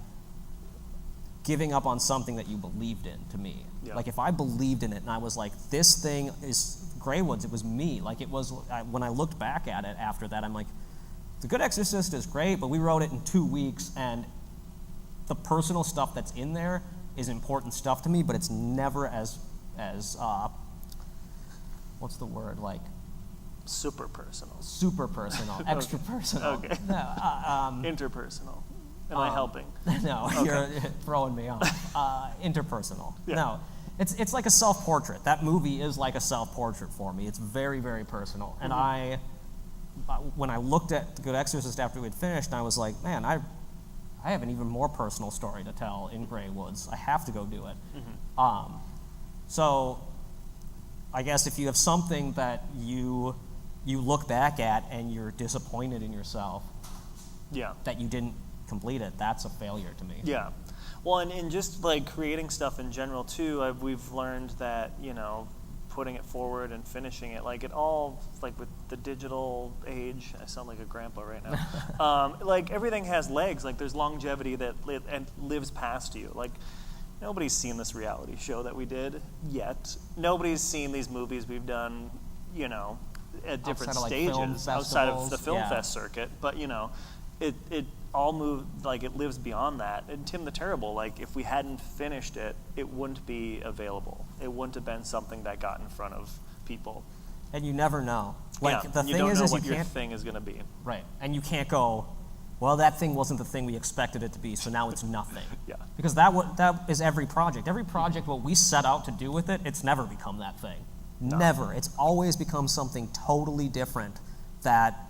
giving up on something that you believed in, to me. Like, if I believed in it and I was like, this thing is Greywoods, it was me. Like, it was, when I looked back at it after that, I'm like, The Good Exorcist is great, but we wrote it in 2 weeks, and the personal stuff that's in there is important stuff to me, but it's never as what's the word, like, Super personal. Extra personal. Okay. No, interpersonal. Am I helping? No, you're throwing me off. Interpersonal. Yeah. No, it's like a self-portrait. That movie is like a self-portrait for me. It's very, very personal. And when I looked at The Good Exorcist after we'd finished, I was like, man, I have an even more personal story to tell in Greywoods. I have to go do it. So I guess if you have something that you look back at and you're disappointed in yourself that you didn't complete it, that's a failure to me. Yeah. Well, and just like creating stuff in general too, we've learned that, putting it forward and finishing it, like, it all, like, with the digital age, I sound like a grandpa right now, like, everything has legs. Like, there's longevity that lives past you. Like, nobody's seen this reality show that we did yet. Nobody's seen these movies we've done, at different stages outside of the film fest circuit. But, it all moved, like, it lives beyond that. And Tim the Terrible, like, if we hadn't finished it, it wouldn't be available. It wouldn't have been something that got in front of people. And you never know. Like, the you thing don't is know what you your can't, thing is going to be. right, and you can't go, well, that thing wasn't the thing we expected it to be, so now it's nothing. Because that is every project. Every project, what we set out to do with it, it's never become that thing. No. Never. It's always become something totally different that,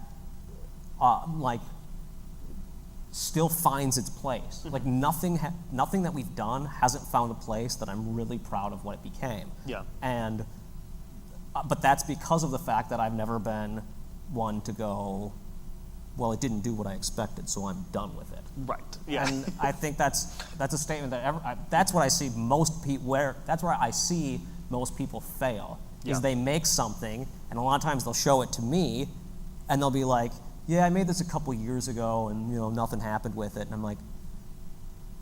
still finds its place. Like, nothing that we've done hasn't found a place that I'm really proud of what it became. And, but that's because of the fact that I've never been one to go, well, it didn't do what I expected, so I'm done with it. Right. Yeah. And I think that's a statement that that's what I see most people that's where I see most people fail, is Yeah. they make something, and a lot of times they'll show it to me, and they'll be like, yeah, I made this a couple years ago, and nothing happened with it. And I'm like,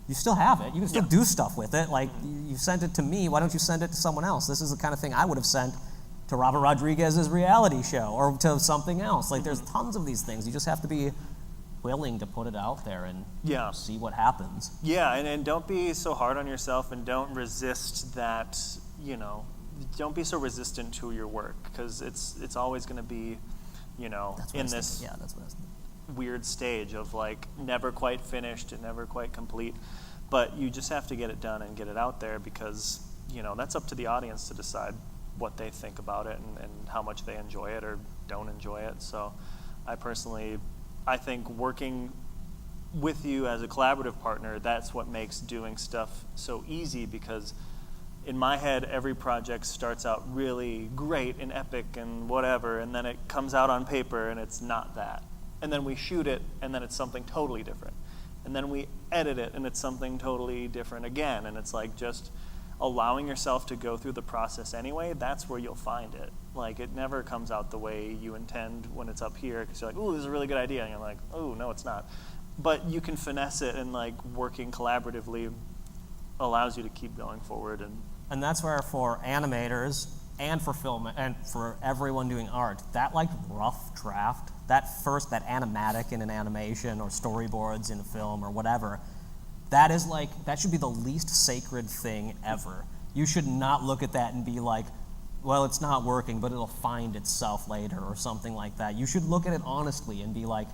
you still have it. You can still Yeah. do stuff with it. Like, you sent it to me. Why don't you send it to someone else? This is the kind of thing I would have sent to Robert Rodriguez's reality show or to something else. Like, there's tons of these things. You just have to be willing to put it out there and Yeah. see what happens. Yeah, and don't be so hard on yourself, and don't resist that, don't be so resistant to your work, because it's always going to be, That's what I in was this thinking. Yeah, that's what I was thinking. weird stage of like never quite finished and never quite complete. But you just have to get it done and get it out there, because, that's up to the audience to decide what they think about it and how much they enjoy it or don't enjoy it. So I think working with you as a collaborative partner, that's what makes doing stuff so easy, because in my head, every project starts out really great and epic and whatever, and then it comes out on paper and it's not that. And then we shoot it, and then it's something totally different. And then we edit it, and it's something totally different again. And it's like just allowing yourself to go through the process anyway, that's where you'll find it. Like, it never comes out the way you intend when it's up here, because you're like, ooh, this is a really good idea. And you're like, oh, no, it's not. But you can finesse it, and like working collaboratively allows you to keep going forward. And that's where, for animators and for film and for everyone doing art, that like rough draft, that animatic in an animation or storyboards in a film or whatever, that should be the least sacred thing ever. You should not look at that and be like, well, it's not working, but it'll find itself later or something like that. You should look at it honestly and be like,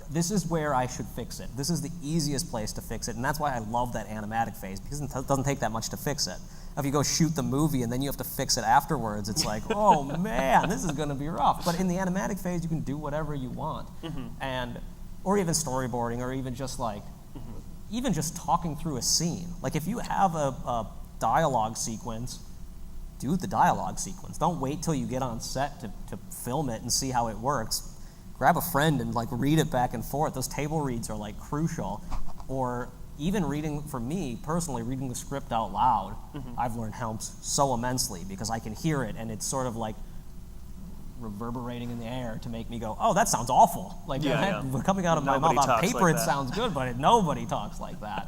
this is where I should fix it. This is the easiest place to fix it. And that's why I love that animatic phase, because it doesn't take that much to fix it. If you go shoot the movie and then you have to fix it afterwards, it's like, oh man, this is going to be rough. But in the animatic phase, you can do whatever you want. Or even storyboarding, or even just even just talking through a scene. Like, if you have a dialogue sequence, do the dialogue sequence. Don't wait till you get on set to film it and see how it works. Grab a friend and like read it back and forth. Those table reads are like crucial. Or even reading, for me personally, reading the script out loud, I've learned helps so immensely, because I can hear it and it's sort of like reverberating in the air to make me go, oh, that sounds awful. Like, coming out of my Nobody mouth on talks paper, like it that. sounds good, but nobody talks like that.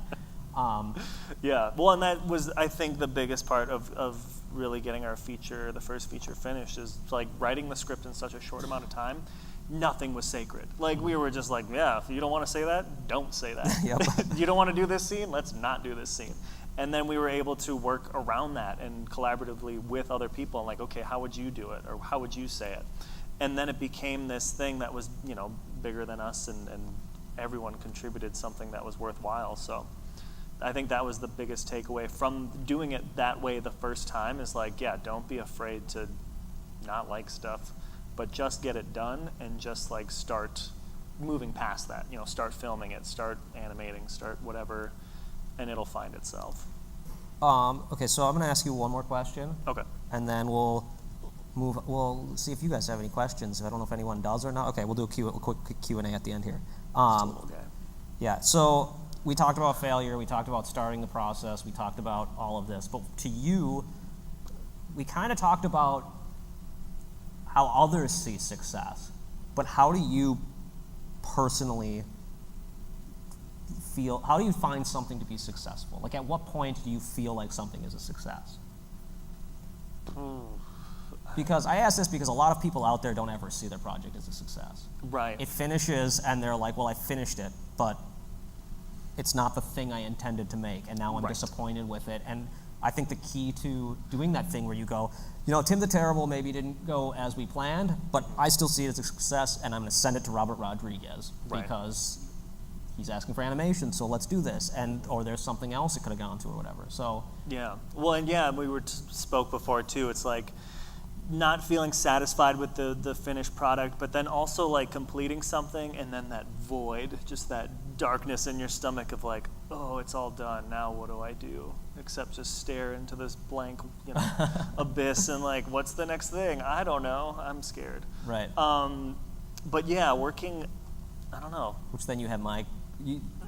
Yeah, well, and that was, I think, the biggest part of really getting the first feature finished, is like writing the script in such a short amount of time. Nothing was sacred. Like, we were just like, yeah, if you don't want to say that, don't say that. Yep. You don't want to do this scene? Let's not do this scene. And then we were able to work around that and collaboratively with other people, and like, okay, how would you do it? Or how would you say it? And then it became this thing that was, bigger than us, and everyone contributed something that was worthwhile. So I think that was the biggest takeaway from doing it that way the first time, is like, yeah, don't be afraid to not like stuff, but just get it done and just like start moving past that. Start filming it, start animating, start whatever, and it'll find itself. Okay, so I'm going to ask you one more question. Okay. And then we'll see if you guys have any questions. I don't know if anyone does or not. Okay, we'll do a quick Q&A at the end here. Okay. Yeah, so we talked about failure, we talked about starting the process, we talked about all of this, but to you, we kind of talked about how others see success, but how do you personally feel, how do you find something to be successful? Like, at what point do you feel like something is a success? Because I ask this because a lot of people out there don't ever see their project as a success. Right. It finishes and they're like, well, I finished it, but it's not the thing I intended to make, and now I'm disappointed with it. And I think the key to doing that thing where you go, Tim the Terrible maybe didn't go as we planned, but I still see it as a success, and I'm going to send it to Robert Rodriguez because he's asking for animation, so let's do this. Or there's something else it could have gone to or whatever. So Yeah. Well, and we spoke before too. It's like not feeling satisfied with the finished product, but then also like completing something, and then that void, just that darkness in your stomach of like, oh, it's all done. Now what do I do? Except just stare into this blank, abyss, and like, what's the next thing? I don't know. I'm scared. Right. But yeah, working, I don't know. Which then you have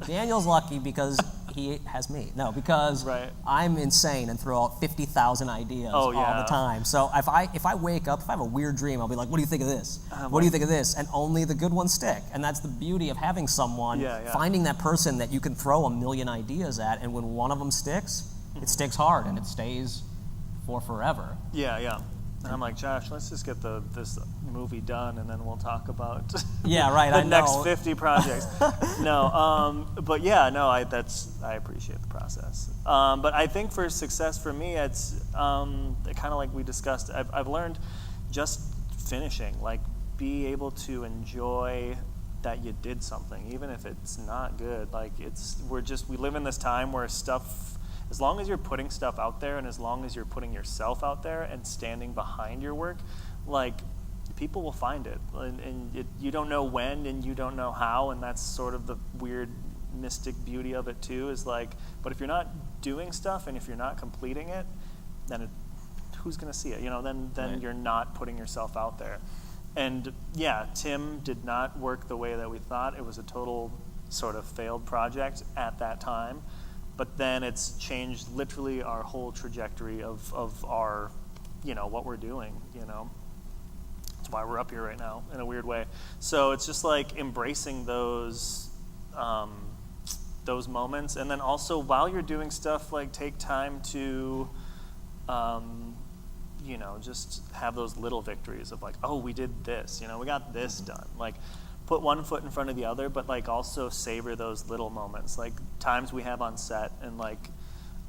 Daniel's lucky because he has me. No, because Right. I'm insane and throw out 50,000 ideas Oh, all yeah. the time. So if I wake up, if I have a weird dream, I'll be like, what do you think of this? What do you think of this? And only the good ones stick. And that's the beauty of having someone, Yeah. finding that person that you can throw a million ideas at, and when one of them sticks, it sticks hard and it stays for forever. Yeah. And I'm like, Josh, let's just get this movie done, and then we'll talk about Yeah, right, the I next know. 50 projects. But yeah, no, I appreciate the process. But I think for success for me, it's kind of like we discussed. I've learned just finishing, like be able to enjoy that you did something, even if it's not good. Like we live in this time where stuff. As long as you're putting stuff out there, and as long as you're putting yourself out there and standing behind your work, like people will find it, and you don't know when and you don't know how, and that's sort of the weird mystic beauty of it too. Is like, but if you're not doing stuff and if you're not completing it, then who's gonna see it? Then Right. You're not putting yourself out there. And yeah, Tim did not work the way that we thought. It was a total sort of failed project at that time. But then it's changed literally our whole trajectory of our, what we're doing, That's why we're up here right now in a weird way. So it's just like embracing those moments. And then also while you're doing stuff, like take time to, just have those little victories of like, oh, we did this, we got this done. Like, put one foot in front of the other, but like also savor those little moments, like times we have on set, and like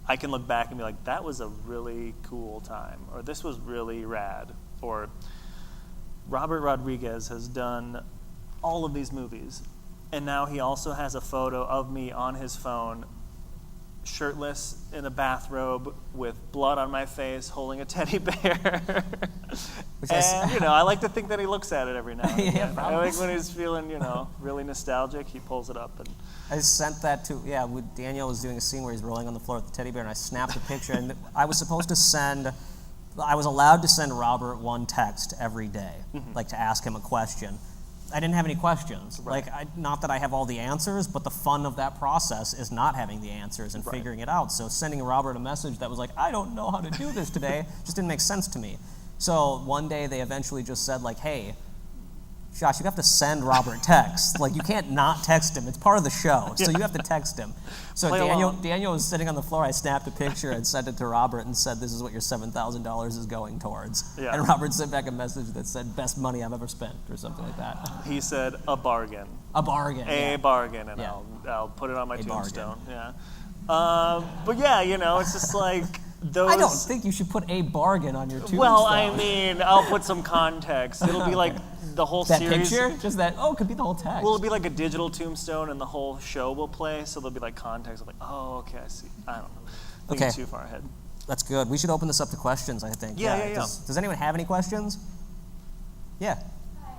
I can look back and be like, that was a really cool time, or this was really rad. Or Robert Rodriguez has done all of these movies, and now he also has a photo of me on his phone, shirtless in a bathrobe with blood on my face, holding a teddy bear. And I like to think that he looks at it every now and Yeah, again. probably. I think when he's feeling, really nostalgic, he pulls it up. And I sent that to, with Daniel was doing a scene where he's rolling on the floor with the teddy bear, and I snapped a picture, and I was allowed to send Robert one text every day, like to ask him a question. I didn't have any questions. Right. Like, not that I have all the answers, but the fun of that process is not having the answers and Right. figuring it out. So sending Robert a message that was like, I don't know how to do this today, just didn't make sense to me. So one day they eventually just said like, hey, Josh, you have to send Robert text. Like, you can't not text him. It's part of the show, so you have to text him. So Play along. Daniel was sitting on the floor. I snapped a picture and sent it to Robert and said, this is what your $7,000 is going towards. Yeah. And Robert sent back a message that said, best money I've ever spent, or something like that. he said, a bargain. A bargain. A yeah. bargain, and Yeah. I'll put it on my A tombstone. Yeah. But yeah, it's just like those. I don't think you should put a bargain on your tombstone. Well, I mean, I'll put some context. It'll be like the whole that series. picture? Just that, it could be the whole text. Well, it'll be like a digital tombstone, and the whole show will play. So there'll be like context of like, oh, okay, I see. I don't know. Thinking Okay. too far ahead. That's good. We should open this up to questions, I think. Yeah. Does anyone have any questions? Yeah. Hi.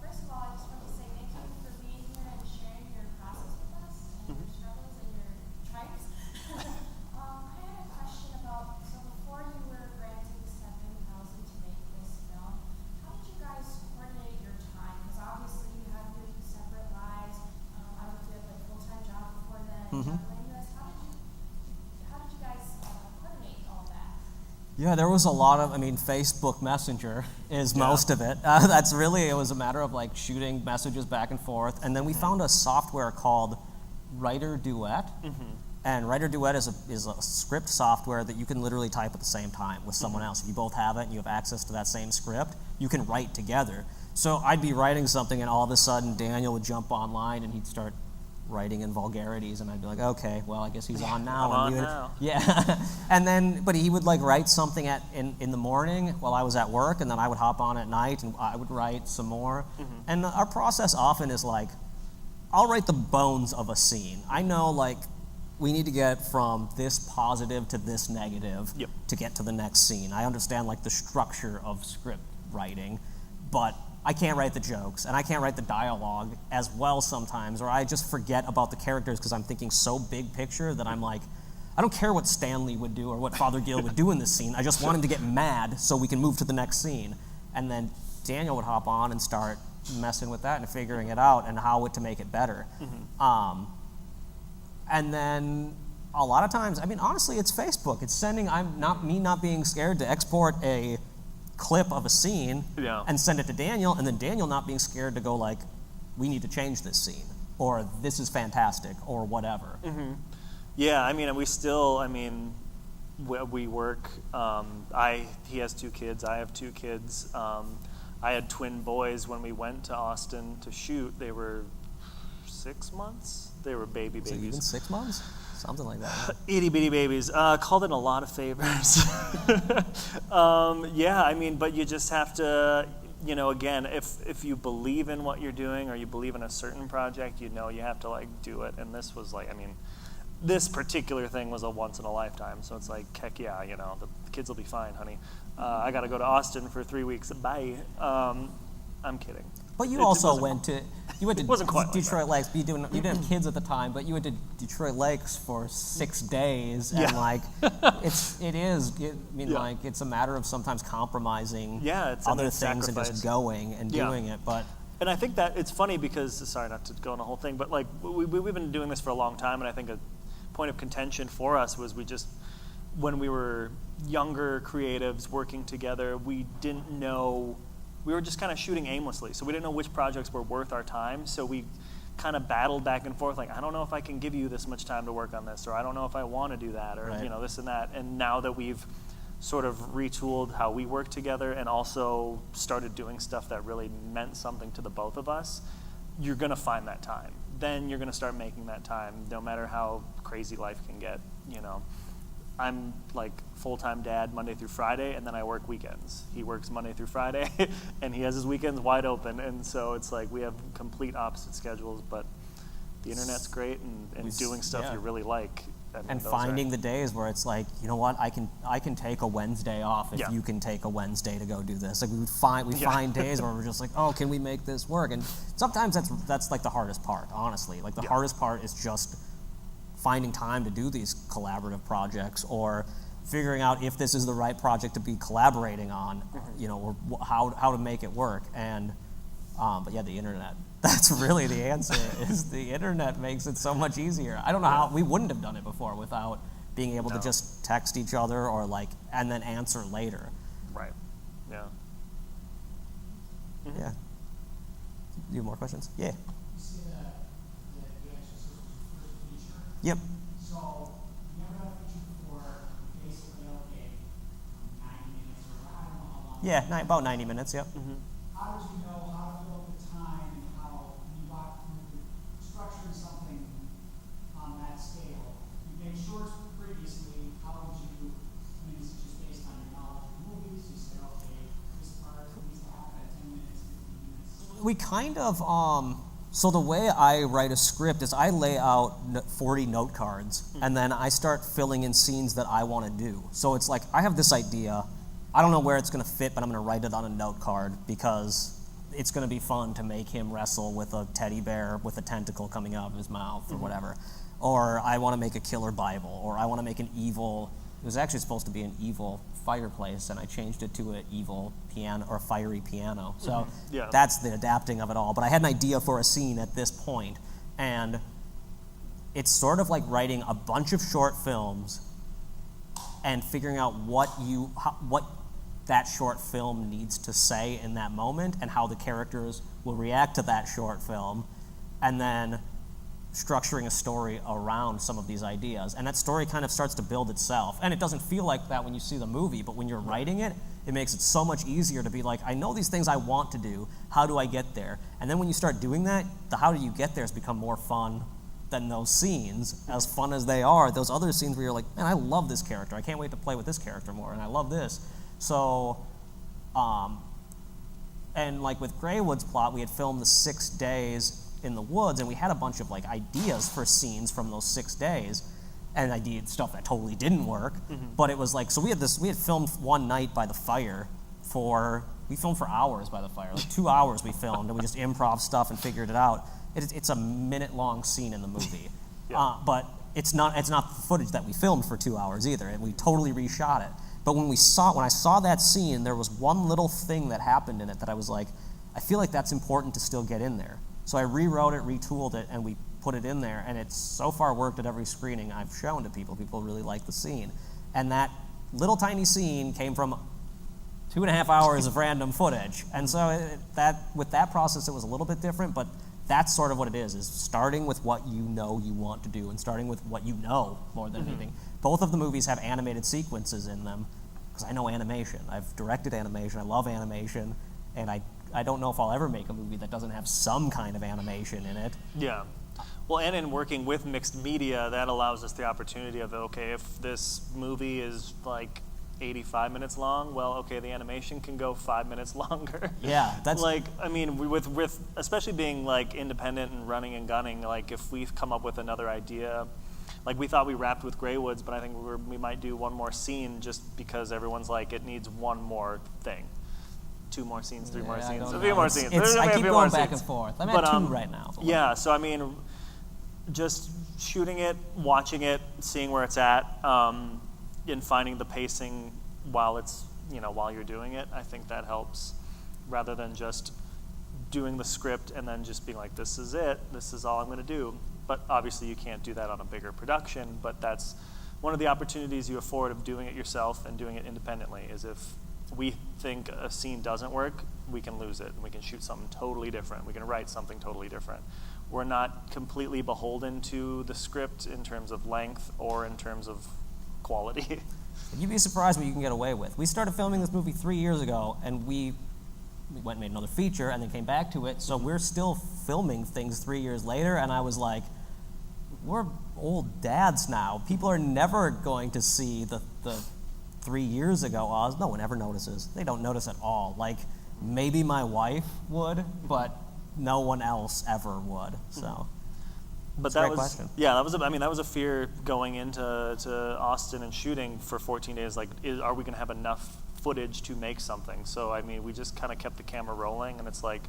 First of all, I just want to say thank you for being here and sharing your process with us and your struggles and your triumphs. I had a question about, so before you were granted the $7,000 to make this film, how did you guys coordinate your time? Because obviously you have your separate lives. I don't know if you had like a full-time job before then. Juggling this. How did you guys coordinate all that? Yeah, there was a lot of, Facebook Messenger is most of it. It was a matter of like shooting messages back and forth. And then we found a software called Writer Duet. And Writer Duet is a script software that you can literally type at the same time with someone else. If you both have it and you have access to that same script, you can write together. So I'd be writing something and all of a sudden Daniel would jump online and he'd start writing in vulgarities, and I'd be like, okay, well, I guess he's on now. I'm and on now. Yeah, and then, but he would like write something in the morning while I was at work, and then I would hop on at night and I would write some more. And our process often is like, I'll write the bones of a scene. I know like we need to get from this positive to this negative Yep. to get to the next scene. I understand like the structure of script writing, but I can't write the jokes and I can't write the dialogue as well sometimes, or I just forget about the characters because I'm thinking so big picture that I'm like, I don't care what Stanley would do or what Father Gill would do in this scene. I just want him to get mad so we can move to the next scene. And then Daniel would hop on and start messing with that and figuring it out and how to make it better. And then a lot of times, I mean, honestly, it's Facebook. It's sending, not being scared to export a clip of a scene Yeah. and send it to Daniel, and then Daniel not being scared to go like, we need to change this scene, or this is fantastic, or whatever. Yeah, I mean, we work. He has 2 kids. I have 2 kids. I had twin boys when we went to Austin to shoot. They were 6 months. They were babies. So even 6 months? Something like that. Itty bitty babies. Called in a lot of favors. Yeah, I mean, but you just have to, again, if you believe in what you're doing or you believe in a certain project, you have to like do it. And this was like, this particular thing was a once in a lifetime. So it's like, heck yeah, the kids will be fine, honey. I got to go to Austin for 3 weeks. Bye. I'm kidding. But you It also wasn't- went to wasn't quite like Detroit Lakes. But you didn't have kids at the time, but you went to Detroit Lakes for 6 days, and it's a matter of sometimes compromising Yeah, it's a other things and sacrifice. just going and Yeah. doing it. But And I think that it's funny because, sorry not to go on the whole thing, but like we've been doing this for a long time, and I think a point of contention for us was when we were younger creatives working together, we didn't know, we were just kind of shooting aimlessly, so we didn't know which projects were worth our time, so we kind of battled back and forth, like, I don't know if I can give you this much time to work on this, or I don't know if I want to do that, or Right. This and that, and now that we've sort of retooled how we work together and also started doing stuff that really meant something to the both of us, you're going to find that time. Then you're going to start making that time, no matter how crazy life can get, I'm like full-time dad Monday through Friday, and then I work weekends. He works Monday through Friday, and he has his weekends wide open, and so it's like we have complete opposite schedules, but the internet's great, and doing stuff you really like. and finding the days where it's like, you know what, I can take a Wednesday off if Yeah. you can take a Wednesday to go do this. Like we find days where we're just like, oh, can we make this work? And sometimes that's like the hardest part, honestly. Like the hardest part is just finding time to do these collaborative projects, or figuring out if this is the right project to be collaborating on, or how to make it work. And but yeah, the internet. That's really the answer. Is the internet makes it so much easier. I don't know how we wouldn't have done it before without being able to just text each other or and then answer later. Right. Yeah. Yeah. You have more questions? Yeah. You see that The Exorcist was your first feature? Yep. So, you never had a feature before, basically, 90 minutes, or I don't know how long. Yeah, about 90 minutes, yep. How did you know how to fill up the time, and how you got structuring something on that scale? You made shorts previously, how would you, is it just based on your knowledge of movies? You say, okay, this part needs to happen at 10 minutes, 15 minutes. We kind of, so the way I write a script is I lay out 40 note cards, and then I start filling in scenes that I want to do. So it's like, I have this idea, I don't know where it's going to fit, but I'm going to write it on a note card because it's going to be fun to make him wrestle with a teddy bear with a tentacle coming out of his mouth or whatever. Or I want to make a killer Bible, or I want to make an evil, it was actually supposed to be an evil fireplace, and I changed it to an evil piano or fiery piano. So Yeah. that's the adapting of it all. But I had an idea for a scene at this point, and it's sort of like writing a bunch of short films and figuring out what that short film needs to say in that moment and how the characters will react to that short film, and then structuring a story around some of these ideas. And that story kind of starts to build itself. And it doesn't feel like that when you see the movie, but when you're writing it, it makes it so much easier to be like, I know these things I want to do, how do I get there? And then when you start doing that, the how do you get there has become more fun than those scenes, as fun as they are. Those other scenes where you're like, man, I love this character. I can't wait to play with this character more, and I love this. So, and like with Greywood's plot, we had filmed the 6 days in the woods, and we had a bunch of like ideas for scenes from those 6 days, and stuff that totally didn't work. But it was like, so we had filmed one night by the fire we filmed for hours by the fire, like 2 hours we filmed, and we just improv stuff and figured it out. It's a minute-long scene in the movie, but it's not footage that we filmed for 2 hours either, and we totally reshot it. But when I saw that scene, there was one little thing that happened in it that I was like, I feel like that's important to still get in there. So I rewrote it, retooled it, and we put it in there, and it's so far worked at every screening I've shown to people. People really like the scene. And that little tiny scene came from 2.5 hours of random footage. And so with that process, it was a little bit different, but that's sort of what it is starting with what you know you want to do and starting with what you know more than anything. Both of the movies have animated sequences in them because I know animation. I've directed animation. I love animation. And I don't know if I'll ever make a movie that doesn't have some kind of animation in it. Yeah. Well, and in working with mixed media, that allows us the opportunity of, okay, if this movie is like 85 minutes long, well, okay, the animation can go 5 minutes longer. Yeah, that's like, I mean, with especially being like independent and running and gunning, like if we've come up with another idea, like we thought we wrapped with Grey Woods, but I think we might do one more scene just because everyone's like, it needs one more thing. 2 more scenes, 3 more scenes, a few more scenes. I keep going back and forth. I'm at 2 right now. Yeah, so I mean, just shooting it, watching it, seeing where it's at, and finding the pacing while you're doing it, I think that helps, rather than just doing the script and then just being like, this is it, this is all I'm going to do. But obviously you can't do that on a bigger production, but that's one of the opportunities you afford of doing it yourself and doing it independently, is if we think a scene doesn't work, we can lose it, and we can shoot something totally different. We can write something totally different. We're not completely beholden to the script in terms of length or in terms of quality. You'd be surprised what you can get away with. We started filming this movie 3 years ago, and we went and made another feature and then came back to it, so we're still filming things 3 years later, and I was like, we're old dads now. People are never going to see the 3 years ago Oz. No one ever notices. They don't notice at all. Like, maybe my wife would, but no one else ever would, so. But that was question. Yeah, that was a fear going into Austin and shooting for 14 days. Like, are we going to have enough footage to make something? So I mean, we just kind of kept the camera rolling, and it's like,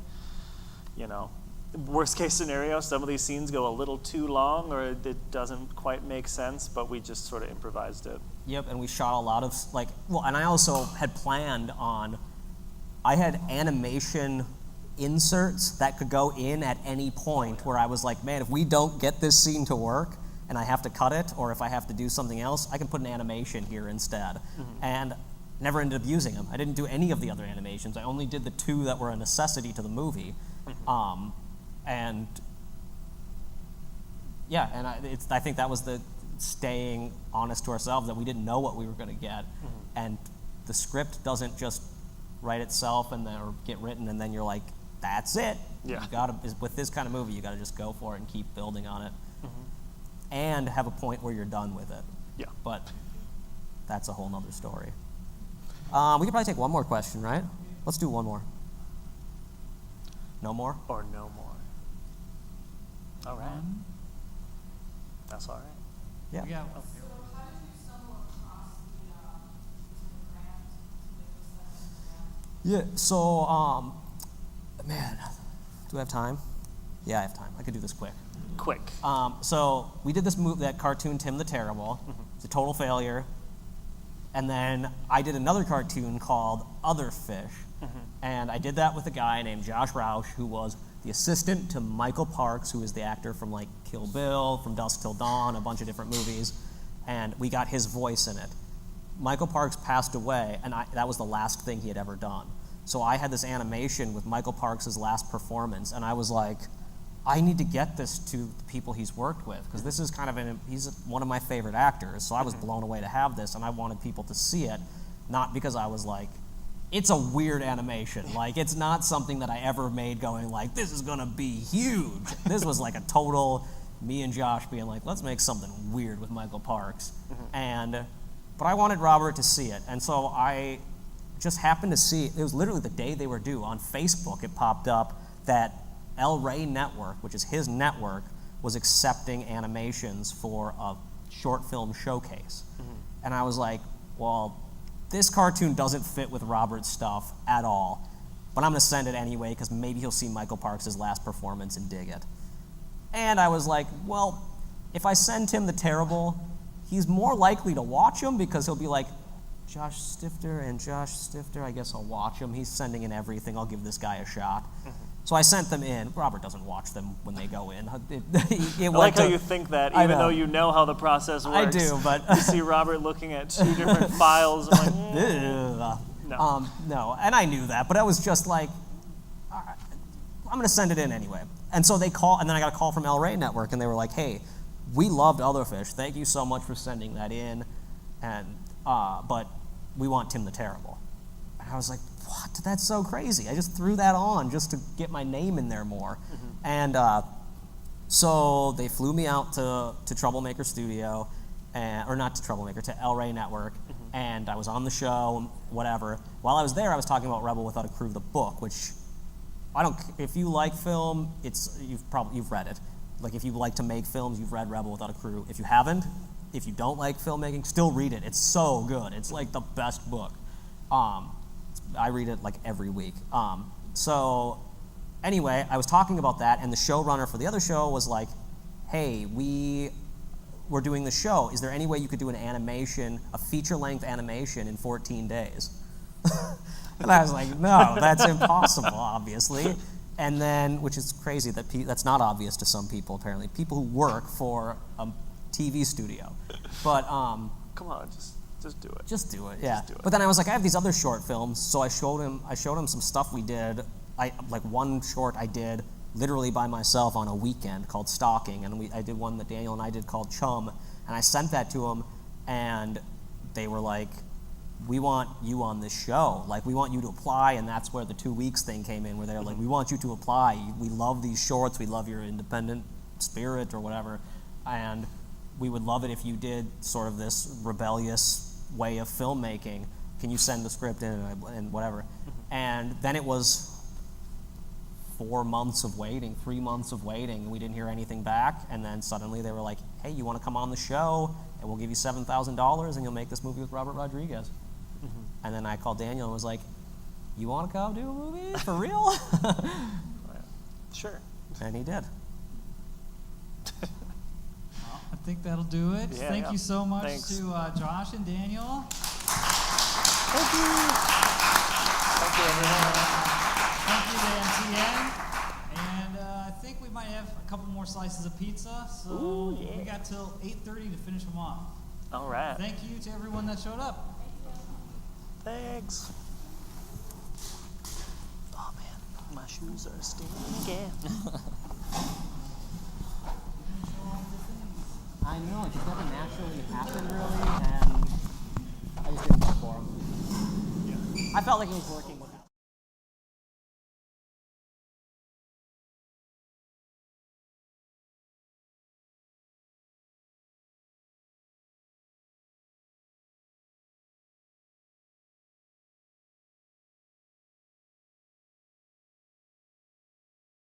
worst case scenario, some of these scenes go a little too long, or it doesn't quite make sense. But we just sort of improvised it. Yep, and we shot a lot of and I also had planned on. I had animation inserts that could go in at any point where I was like, man, if we don't get this scene to work and I have to cut it, or if I have to do something else, I can put an animation here instead. And never ended up using them. I didn't do any of the other animations. I only did the 2 that were a necessity to the movie. And yeah, and I think that was the staying honest to ourselves, that we didn't know what we were going to get. And the script doesn't just write itself or get written and then you're like, that's it. Yeah. You gotta, with this kind of movie, you got to just go for it and keep building on it, and have a point where you're done with it. Yeah. But that's a whole nother story. We could probably take one more question, right? Let's do one more. No more? Or no more. All right. That's all right. Yeah. Yeah. Yeah, so, man, do I have time? Yeah, I have time. I could do this quick. Quick. So we did that cartoon, Tim the Terrible. It's a total failure. And then I did another cartoon called Other Fish. And I did that with a guy named Josh Roush, who was the assistant to Michael Parks, who is the actor from like Kill Bill, from Dusk Till Dawn, a bunch of different movies. And we got his voice in it. Michael Parks passed away, and that was the last thing he had ever done. So I had this animation with Michael Parks' last performance, and I was like, I need to get this to the people he's worked with, because this is kind of he's one of my favorite actors, so I was blown away to have this, and I wanted people to see it, not because I was like, it's a weird animation. Like, it's not something that I ever made going like, this is gonna be huge. This was like a total, me and Josh being like, let's make something weird with Michael Parks. But I wanted Robert to see it, and so I just happened to see, it was literally the day they were due. On Facebook, it popped up that El Rey Network, which is his network, was accepting animations for a short film showcase. And I was like, well, this cartoon doesn't fit with Robert's stuff at all, but I'm gonna send it anyway, because maybe he'll see Michael Parks' last performance and dig it. And I was like, well, if I send Tim the Terrible, he's more likely to watch him, because he'll be like, Josh Stifter, I guess I'll watch him. He's sending in everything. I'll give this guy a shot. So I sent them in. Robert doesn't watch them when they go in. I like how you think that, I even know. though you know how the process works. I do, but you see Robert looking at 2 different files. I'm like, no. No, and I knew that, but I was just like, all right, I'm going to send it in anyway. And so they call, and then I got a call from El Rey Network, and they were like, hey, we loved Otherfish. Thank you so much for sending that in, and but we want Tim the Terrible. And I was like, what? That's so crazy. I just threw that on just to get my name in there more. And so they flew me out to Troublemaker Studio, or not to Troublemaker, to El Rey Network, and I was on the show, whatever. While I was there, I was talking about Rebel Without a Crew, the book, which if you like film, you've read it. Like if you like to make films, you've read Rebel Without a Crew. If you haven't, if you don't like filmmaking, still read it. It's so good. It's like the best book. I read it like every week. So anyway, I was talking about that, and the showrunner for the other show was like, hey, we're doing the show. Is there any way you could do an animation, a feature-length animation in 14 days? And I was like, no, that's impossible, obviously. And then, which is crazy that's not obvious to some people, apparently. People who work for a TV studio. But come on, just do it. Just do it, yeah. Just do it. But then I was like, I have these other short films, so I showed him some stuff we did. Like one short I did literally by myself on a weekend called Stalking, and I did one that Daniel and I did called Chum, and I sent that to him, and they were like, we want you on this show. Like, we want you to apply, and that's where the 2 weeks thing came in, where they're like, we want you to apply. We love these shorts. We love your independent spirit or whatever, and we would love it if you did sort of this rebellious way of filmmaking. Can you send the script in and whatever? And then it was 4 months of waiting, 3 months of waiting, and we didn't hear anything back. And then suddenly they were like, hey, you want to come on the show, and we'll give you $7,000, and you'll make this movie with Robert Rodriguez. And then I called Daniel and was like, you want to come do a movie? For real? Sure. And he did. Well, I think that'll do it. Yeah, Thank yeah. you so much Thanks. to Josh and Daniel. Thank you. Thank you, everyone. Thank you to MTN. And I think we might have a couple more slices of pizza. So Ooh, yeah. we got till 8:30 to finish them off. All right. Thank you to everyone that showed up. Thanks. Oh man, my shoes are stinking. I know, it just never naturally happened really, and I just didn't go for him. I felt like it was working.